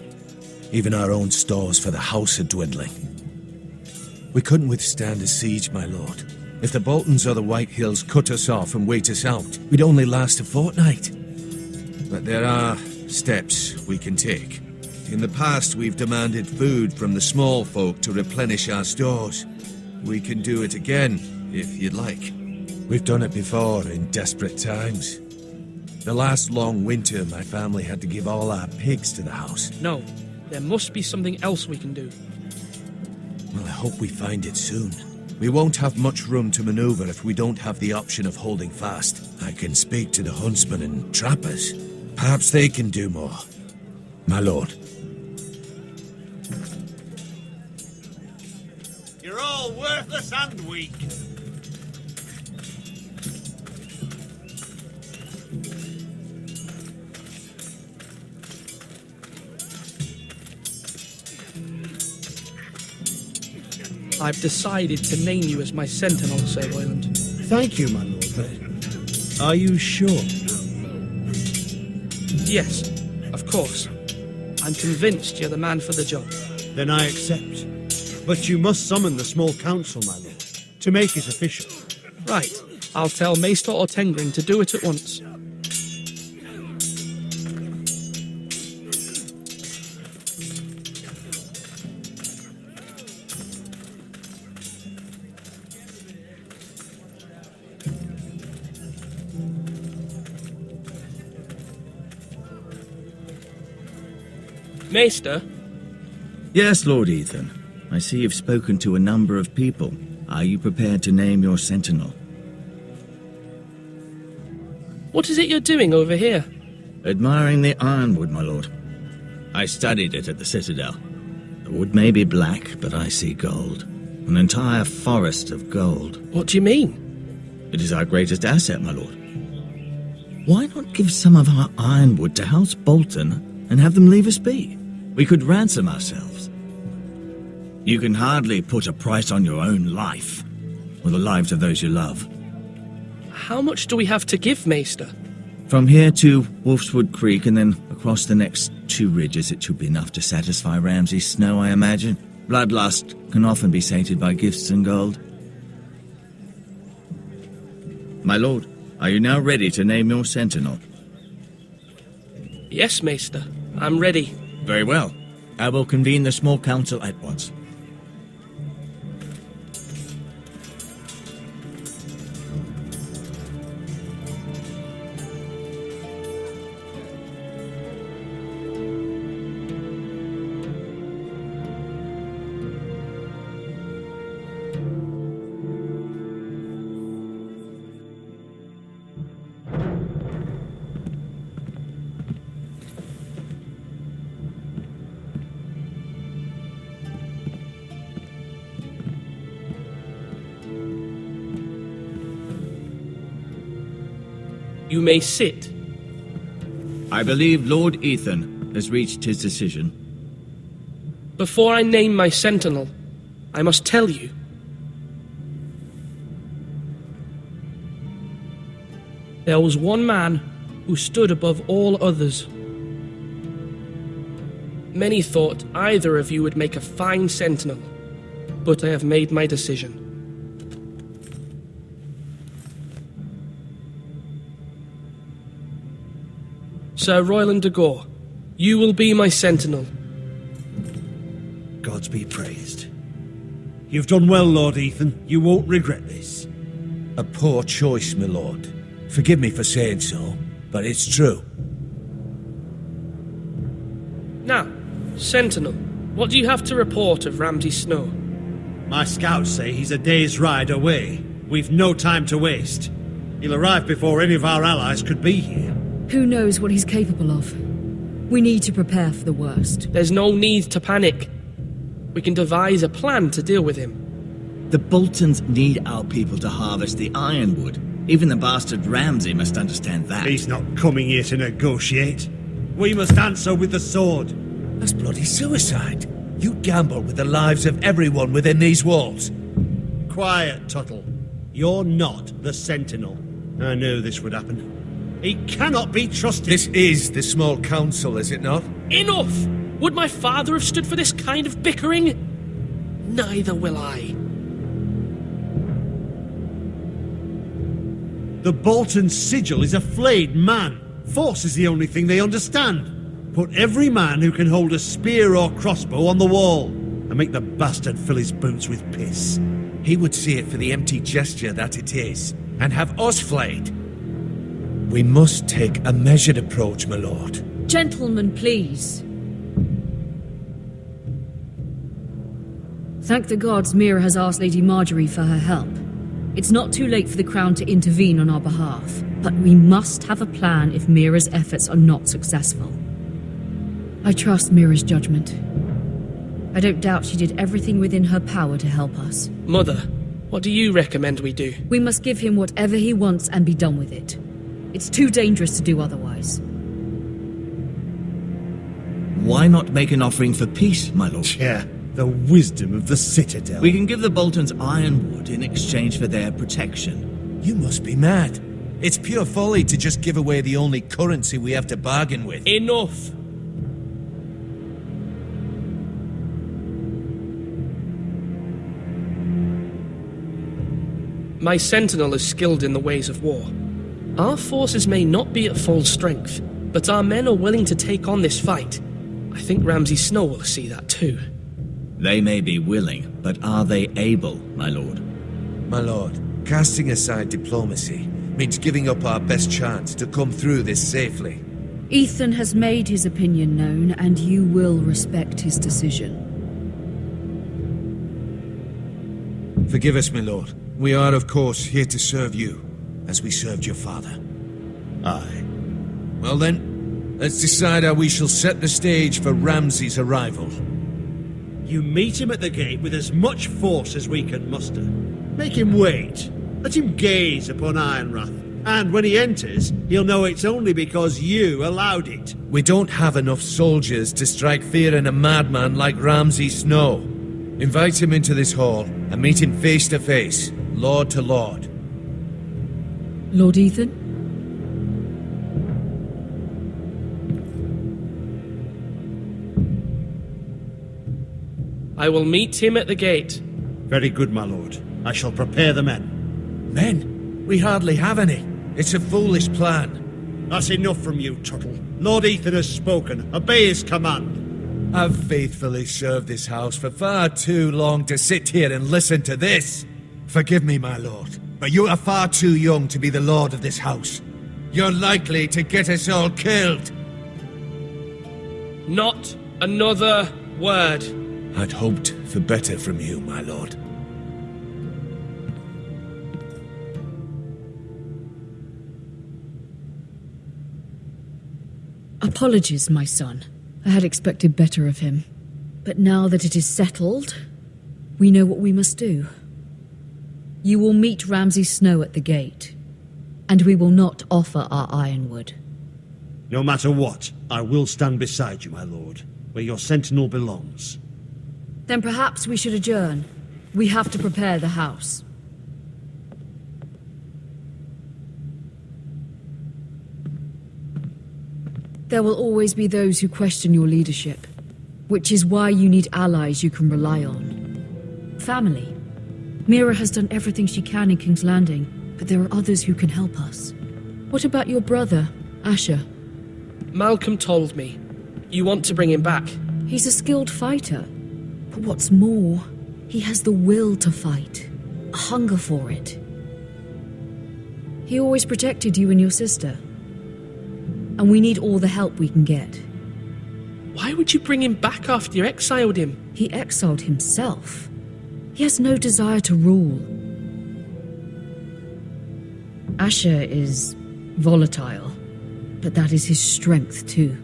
Even our own stores for the house are dwindling. We couldn't withstand a siege, my lord. If the Boltons or the White Hills cut us off and wait us out, we'd only last a fortnight. But there are steps we can take. In the past, we've demanded food from the small folk to replenish our stores. We can do it again, if you'd like. We've done it before in desperate times. The last long winter, my family had to give all our pigs to the house. No, there must be something else we can do. Well, I hope we find it soon. We won't have much room to maneuver if we don't have the option of holding fast. I can speak to the huntsmen and trappers. Perhaps they can do more. My lord. You're all worthless and weak. I've decided to name you as my sentinel, Sir Royland. Thank you, my lord, but are you sure? Yes, of course. I'm convinced you're the man for the job. Then I accept. But you must summon the small council, my lord, to make it official. Right. I'll tell Maester Ortengrin to do it at once. Maester? Yes, Lord Ethan. I see you've spoken to a number of people. Are you prepared to name your sentinel? What is it you're doing over here? Admiring the ironwood, my lord. I studied it at the Citadel. The wood may be black, but I see gold. An entire forest of gold. What do you mean? It is our greatest asset, my lord. Why not give some of our ironwood to House Bolton and have them leave us be? We could ransom ourselves. You can hardly put a price on your own life, or the lives of those you love. How much do we have to give, Maester? From here to Wolfswood Creek and then across the next 2 ridges, it should be enough to satisfy Ramsay Snow, I imagine. Bloodlust can often be sated by gifts and gold. My lord, are you now ready to name your sentinel? Yes, Maester. I'm ready. Very well. I will convene the small council at once. You may sit. I believe Lord Ethan has reached his decision. Before I name my sentinel, I must tell you. There was one man who stood above all others. Many thought either of you would make a fine sentinel, but I have made my decision. Sir Royland de Gore, you will be my sentinel. Gods be praised. You've done well, Lord Ethan. You won't regret this. A poor choice, my lord. Forgive me for saying so, but it's true. Now, Sentinel, what do you have to report of Ramsay Snow? My scouts say he's a day's ride away. We've no time to waste. He'll arrive before any of our allies could be here. Who knows what he's capable of? We need to prepare for the worst. There's no need to panic. We can devise a plan to deal with him. The Boltons need our people to harvest the ironwood. Even the bastard Ramsay must understand that. He's not coming here to negotiate. We must answer with the sword. That's bloody suicide. You gamble with the lives of everyone within these walls. Quiet, Tuttle. You're not the Sentinel. I knew this would happen. He cannot be trusted. This is the small council, is it not? Enough! Would my father have stood for this kind of bickering? Neither will I. The Bolton sigil is a flayed man. Force is the only thing they understand. Put every man who can hold a spear or crossbow on the wall, and make the bastard fill his boots with piss. He would see it for the empty gesture that it is, and have us flayed. We must take a measured approach, my lord. Gentlemen, please. Thank the gods Mira has asked Lady Marjorie for her help. It's not too late for the Crown to intervene on our behalf, but we must have a plan if Mira's efforts are not successful. I trust Mira's judgment. I don't doubt she did everything within her power to help us. Mother, what do you recommend we do? We must give him whatever he wants and be done with it. It's too dangerous to do otherwise. Why not make an offering for peace, my lord? Yeah, the wisdom of the Citadel. We can give the Boltons ironwood in exchange for their protection. You must be mad. It's pure folly to just give away the only currency we have to bargain with. Enough! My Sentinel is skilled in the ways of war. Our forces may not be at full strength, but our men are willing to take on this fight. I think Ramsay Snow will see that too. They may be willing, but are they able, my lord? My lord, casting aside diplomacy means giving up our best chance to come through this safely. Ethan has made his opinion known, and you will respect his decision. Forgive us, my lord. We are, of course, here to serve you, as we served your father. Aye. Well then, let's decide how we shall set the stage for Ramsay's arrival. You meet him at the gate with as much force as we can muster. Make him wait. Let him gaze upon Ironrath. And when he enters, he'll know it's only because you allowed it. We don't have enough soldiers to strike fear in a madman like Ramsay Snow. Invite him into this hall and meet him face to face, lord to lord. Lord Ethan? I will meet him at the gate. Very good, my lord. I shall prepare the men. Men? We hardly have any. It's a foolish plan. That's enough from you, Tuttle. Lord Ethan has spoken. Obey his command. I've faithfully served this house for far too long to sit here and listen to this. Forgive me, my lord, but you are far too young to be the lord of this house. You're likely to get us all killed. Not another word. I'd hoped for better from you, my lord. Apologies, my son. I had expected better of him. But now that it is settled, we know what we must do. You will meet Ramsay Snow at the gate, and we will not offer our ironwood. No matter what, I will stand beside you, my lord, where your sentinel belongs. Then perhaps we should adjourn. We have to prepare the house. There will always be those who question your leadership, which is why you need allies you can rely on. Family. Mira has done everything she can in King's Landing, but there are others who can help us. What about your brother, Asher? Malcolm told me. You want to bring him back? He's a skilled fighter. But what's more, he has the will to fight. A hunger for it. He always protected you and your sister. And we need all the help we can get. Why would you bring him back after you exiled him? He exiled himself. He has no desire to rule. Asher is volatile, but that is his strength too.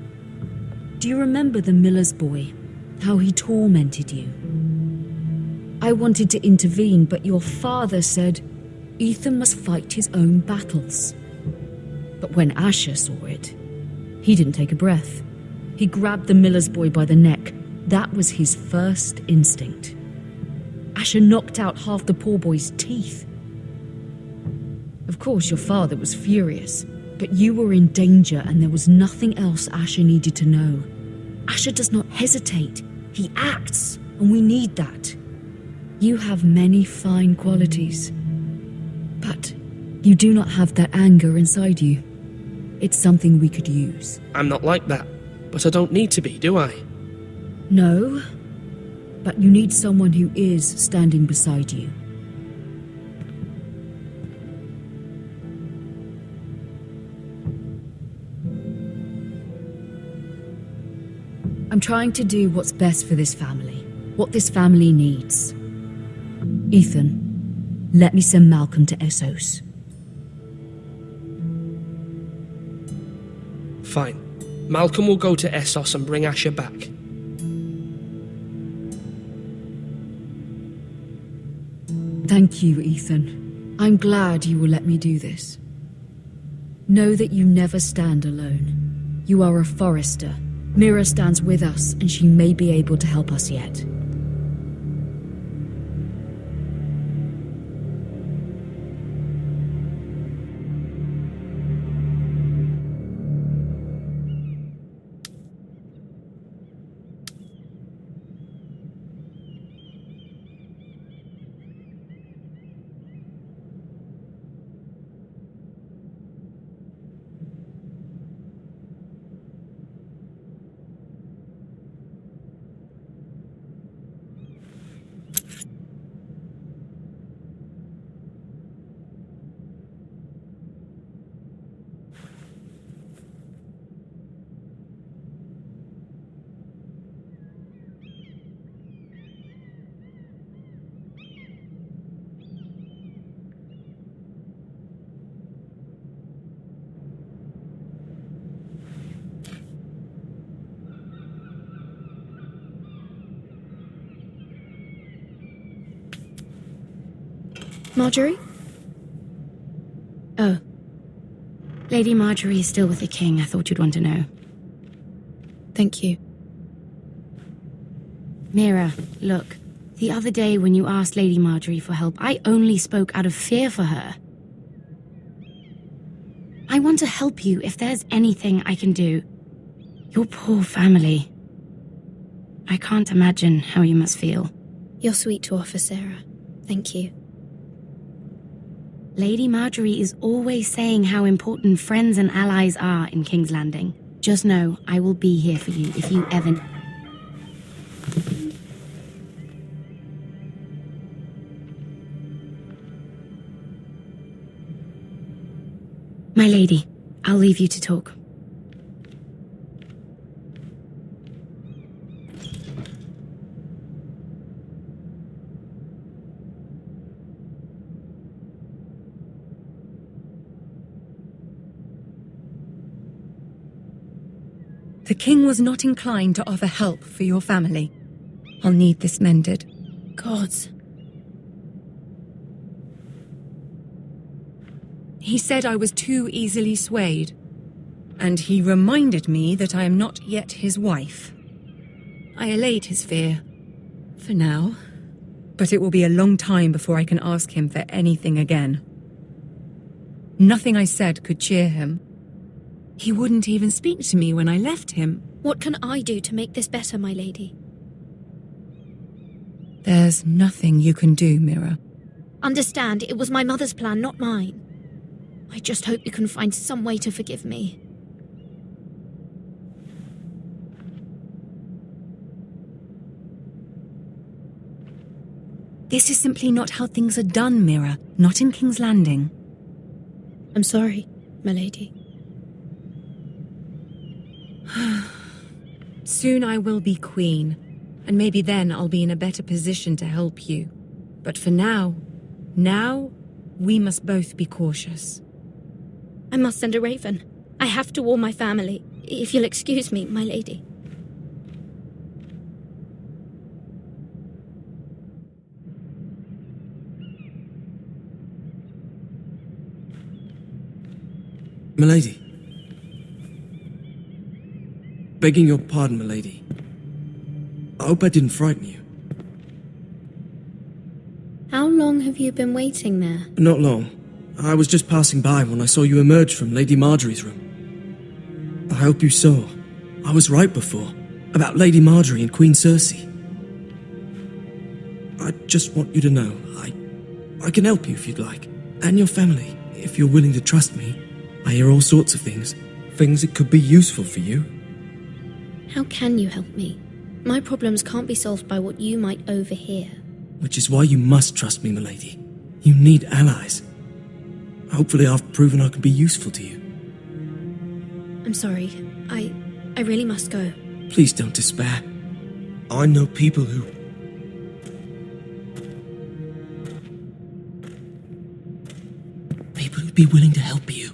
Do you remember the miller's boy? How he tormented you? I wanted to intervene, but your father said Ethan must fight his own battles. But when Asher saw it, he didn't take a breath. He grabbed the miller's boy by the neck. That was his first instinct. Asher knocked out half the poor boy's teeth. Of course, your father was furious, but you were in danger and there was nothing else Asher needed to know. Asher does not hesitate. He acts, and we need that. You have many fine qualities, but you do not have that anger inside you. It's something we could use. I'm not like that, but I don't need to be, do I? No, but you need someone who is standing beside you. I'm trying to do what's best for this family, what this family needs. Ethan, let me send Malcolm to Essos. Fine. Malcolm will go to Essos and bring Asher back. Thank you, Ethan. I'm glad you will let me do this. Know that you never stand alone. You are a forester. Mira stands with us, and she may be able to help us yet. Marjorie? Oh. Lady Marjorie is still with the king. I thought you'd want to know. Thank you. Mira, look. The other day when you asked Lady Marjorie for help, I only spoke out of fear for her. I want to help you if there's anything I can do. Your poor family. I can't imagine how you must feel. You're sweet to offer, Sarah. Thank you. Lady Marjorie is always saying how important friends and allies are in King's Landing. Just know, I will be here for you if you ever... My lady, I'll leave you to talk. The king was not inclined to offer help for your family. I'll need this mended. Gods. He said I was too easily swayed. And he reminded me that I am not yet his wife. I allayed his fear. For now. But it will be a long time before I can ask him for anything again. Nothing I said could cheer him. He wouldn't even speak to me when I left him. What can I do to make this better, my lady? There's nothing you can do, Mira. Understand, it was my mother's plan, not mine. I just hope you can find some way to forgive me. This is simply not how things are done, Mira. Not in King's Landing. I'm sorry, my lady. Soon I will be queen, and maybe then I'll be in a better position to help you. But for now, we must both be cautious. I must send a raven. I have to warn my family. If you'll excuse me, my lady. Milady. Begging your pardon, milady. I hope I didn't frighten you. How long have you been waiting there? Not long. I was just passing by when I saw you emerge from Lady Marjorie's room. I hope you saw. I was right before. About Lady Marjorie and Queen Cersei. I just want you to know, I can help you if you'd like. And your family, if you're willing to trust me. I hear all sorts of things. Things that could be useful for you. How can you help me? My problems can't be solved by what you might overhear. Which is why you must trust me, milady. You need allies. Hopefully I've proven I can be useful to you. I'm sorry. I really must go. Please don't despair. I know people who... People who'd be willing to help you.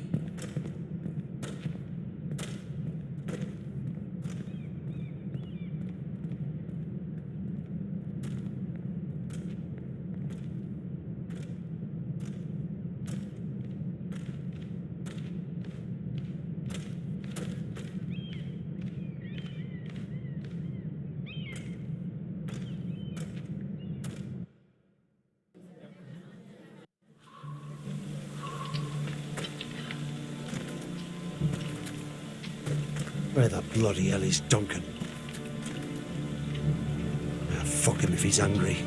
Where the bloody hell is Duncan? Ah, fuck him if he's angry.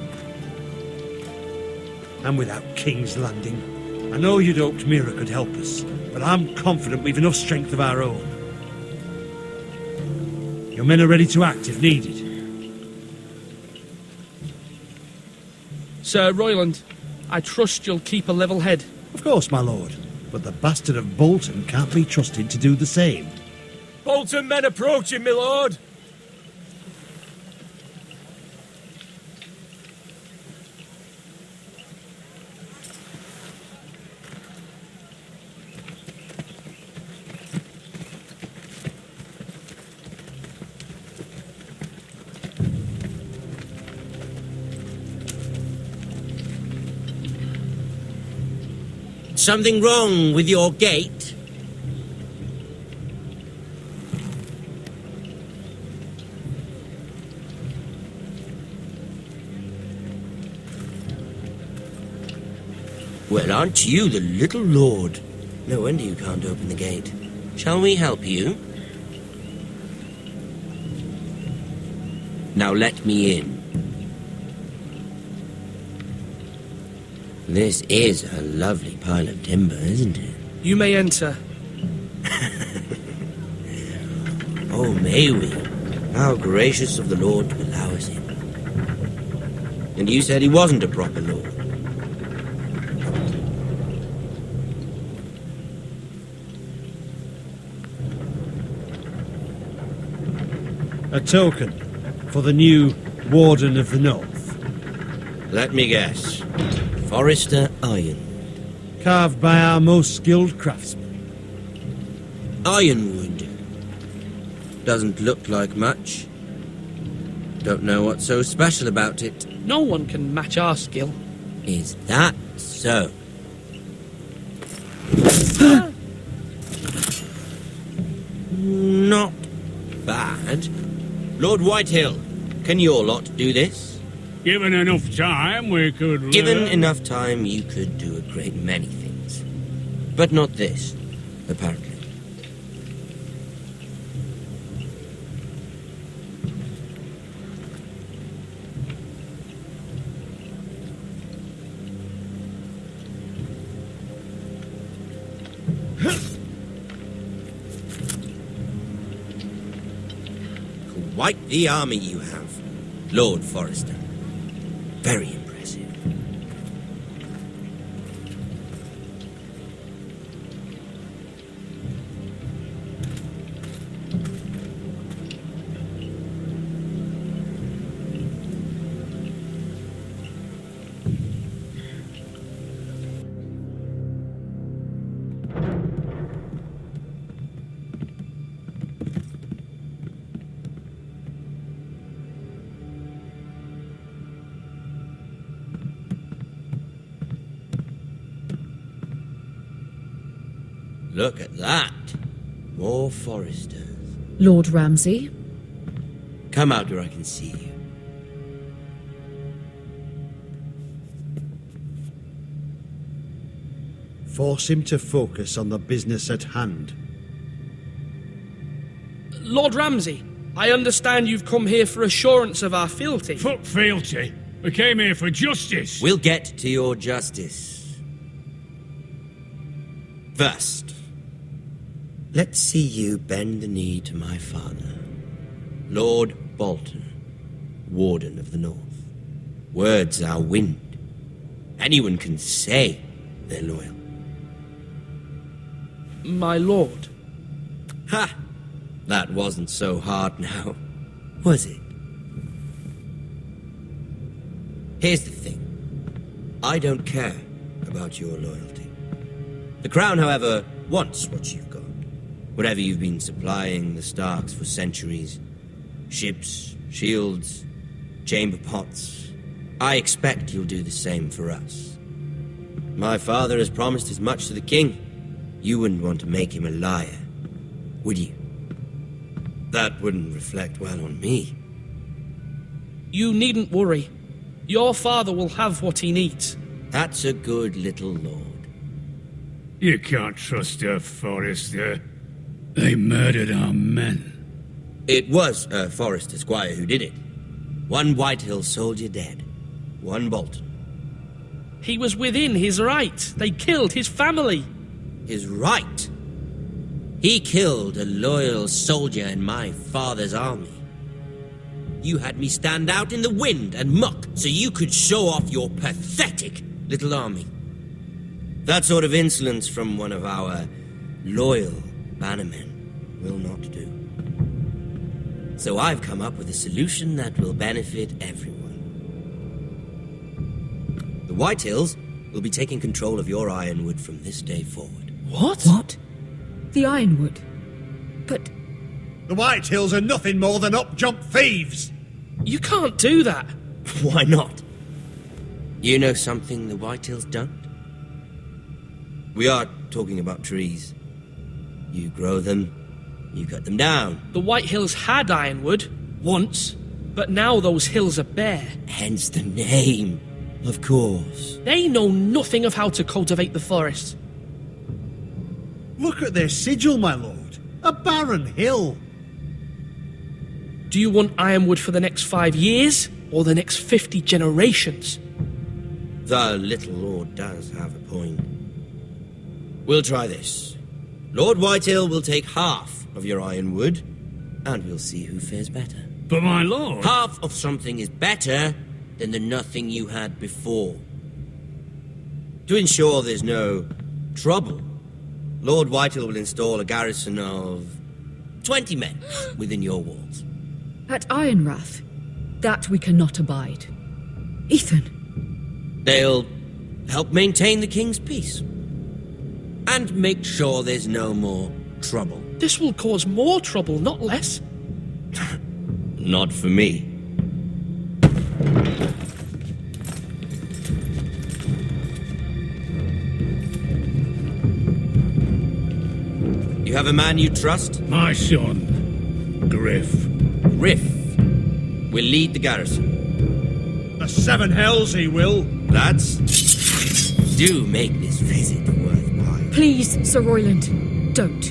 And without King's Landing. I know you'd hoped Mira could help us, but I'm confident we've enough strength of our own. Your men are ready to act if needed. Sir Royland, I trust you'll keep a level head. Of course, my lord. But the bastard of Bolton can't be trusted to do the same. Bolton men approaching, my lord! Something wrong with your gate? Well, aren't you the little lord? No wonder you can't open the gate. Shall we help you? Now let me in. This is a lovely pile of timber, isn't it? You may enter. Oh, may we? How gracious of the Lord to allow us in. And you said he wasn't a proper lord. A token for the new Warden of the North. Let me guess. Forrester Iron. Carved by our most skilled craftsmen. Ironwood. Doesn't look like much. Don't know what's so special about it. No one can match our skill. Is that so? Not bad. Lord Whitehill, can your lot do this? Given enough time, we could... Given enough time, you could do a great many things. But not this, apparently. Quite the army you have, Lord Forrester. Very impressive. Look at that. More Foresters. Lord Ramsay? Come out where I can see you. Force him to focus on the business at hand. Lord Ramsay, I understand you've come here for assurance of our fealty. Fuck fealty. We came here for justice. We'll get to your justice. First, let's see you bend the knee to my father, Lord Bolton, Warden of the North. Words are wind. Anyone can say they're loyal. My lord. Ha! That wasn't so hard now, was it? Here's the thing. I don't care about your loyalty. The Crown, however, wants what you've got. Whatever you've been supplying the Starks for centuries. Ships, shields, chamber pots. I expect you'll do the same for us. My father has promised as much to the king. You wouldn't want to make him a liar, would you? That wouldn't reflect well on me. You needn't worry. Your father will have what he needs. That's a good little lord. You can't trust a Forester. They murdered our men. It was a Forester squire who did it. One Whitehill soldier dead. One Bolton. He was within his right. They killed his family. His right? He killed a loyal soldier in my father's army. You had me stand out in the wind and muck so you could show off your pathetic little army. That sort of insolence from one of our loyal bannermen will not do. So I've come up with a solution that will benefit everyone. The Whitehills will be taking control of your ironwood from this day forward. What? What? The Ironwood? But... The Whitehills are nothing more than up-jump thieves! You can't do that! Why not? You know something the Whitehills don't? We are talking about trees. You grow them, you cut them down. The Whitehills had ironwood, once, but now those hills are bare. Hence the name, of course. They know nothing of how to cultivate the forest. Look at their sigil, my lord. A barren hill. Do you want ironwood for the next 5 years, or the next 50 generations? The little lord does have a point. We'll try this. Lord Whitehill will take half of your ironwood, and we'll see who fares better. But my lord... Half of something is better than the nothing you had before. To ensure there's no trouble, Lord Whitehill will install a garrison of 20 men within your walls. At Ironrath? That we cannot abide. Ethan. They'll help maintain the king's peace. And make sure there's no more trouble. This will cause more trouble, not less. Not for me. You have a man you trust? My son, Griff. Griff will lead the garrison. The seven hells he will. Lads, do make this visit worthwhile. Please, Sir Royland, don't.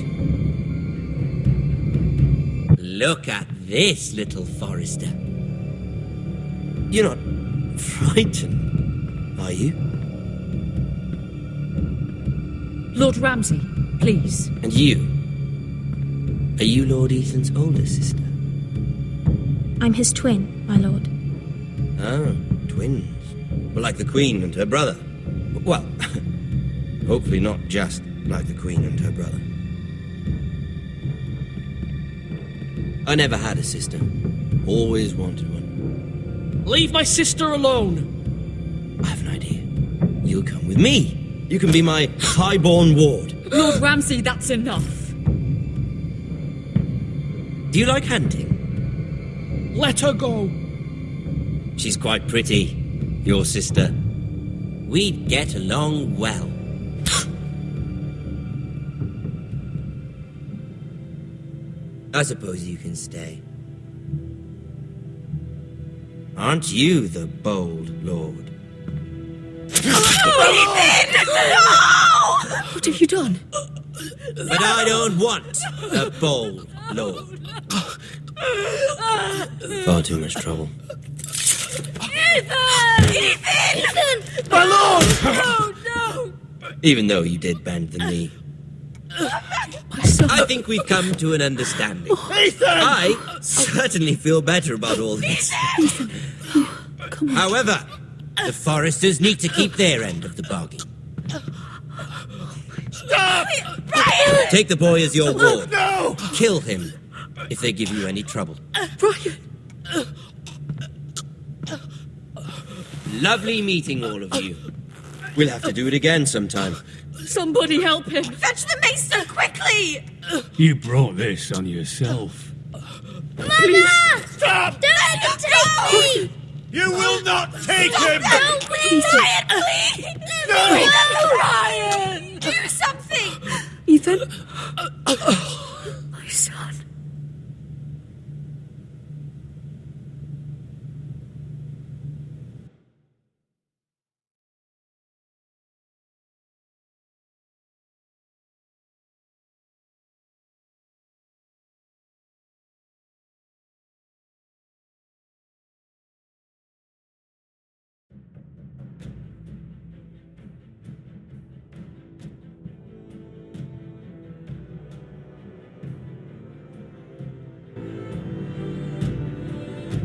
Look at this, little Forester. You're not frightened, are you? Lord Ramsay, please. And you? Are you Lord Ethan's older sister? I'm his twin, my lord. Oh, twins. Well, like the Queen and her brother. Well, hopefully not just like the Queen and her brother. I never had a sister. Always wanted one. Leave my sister alone! I have an idea. You'll come with me. You can be my highborn ward. Lord Ramsay, that's enough. Do you like hunting? Let her go. She's quite pretty, your sister. We'd get along well. I suppose you can stay. Aren't you the bold lord? What have you done? But I don't want a bold lord. Far too much trouble. Ethan! My lord! No, no! Even though you did bend the knee. I think we've come to an understanding. Ethan! I certainly feel better about all this. However, the Foresters need to keep their end of the bargain. Stop! Brian! Take the boy as your ward. No! Kill him if they give you any trouble. Brian! Lovely meeting all of you. We'll have to do it again sometime. Somebody help him! Fetch the maester, quickly! You brought this on yourself. Mama! Stop! Don't let him take me! You will not take him! Don't please! Brian, please! No! Brian! Do something! Ethan? My son.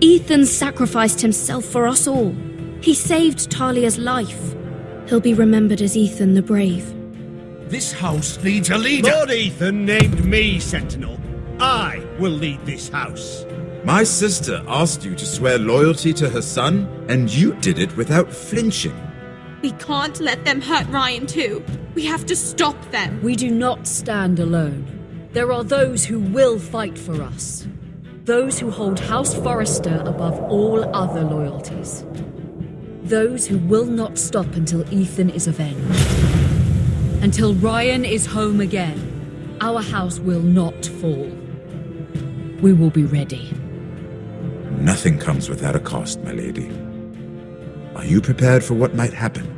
Ethan sacrificed himself for us all. He saved Talia's life. He'll be remembered as Ethan the Brave. This house needs a leader. Lord Ethan named me Sentinel. I will lead this house. My sister asked you to swear loyalty to her son, and you did it without flinching. We can't let them hurt Ryan too. We have to stop them. We do not stand alone. There are those who will fight for us. Those who hold House Forrester above all other loyalties. Those who will not stop until Ethan is avenged. Until Ryan is home again, our house will not fall. We will be ready. Nothing comes without a cost, my lady. Are you prepared for what might happen?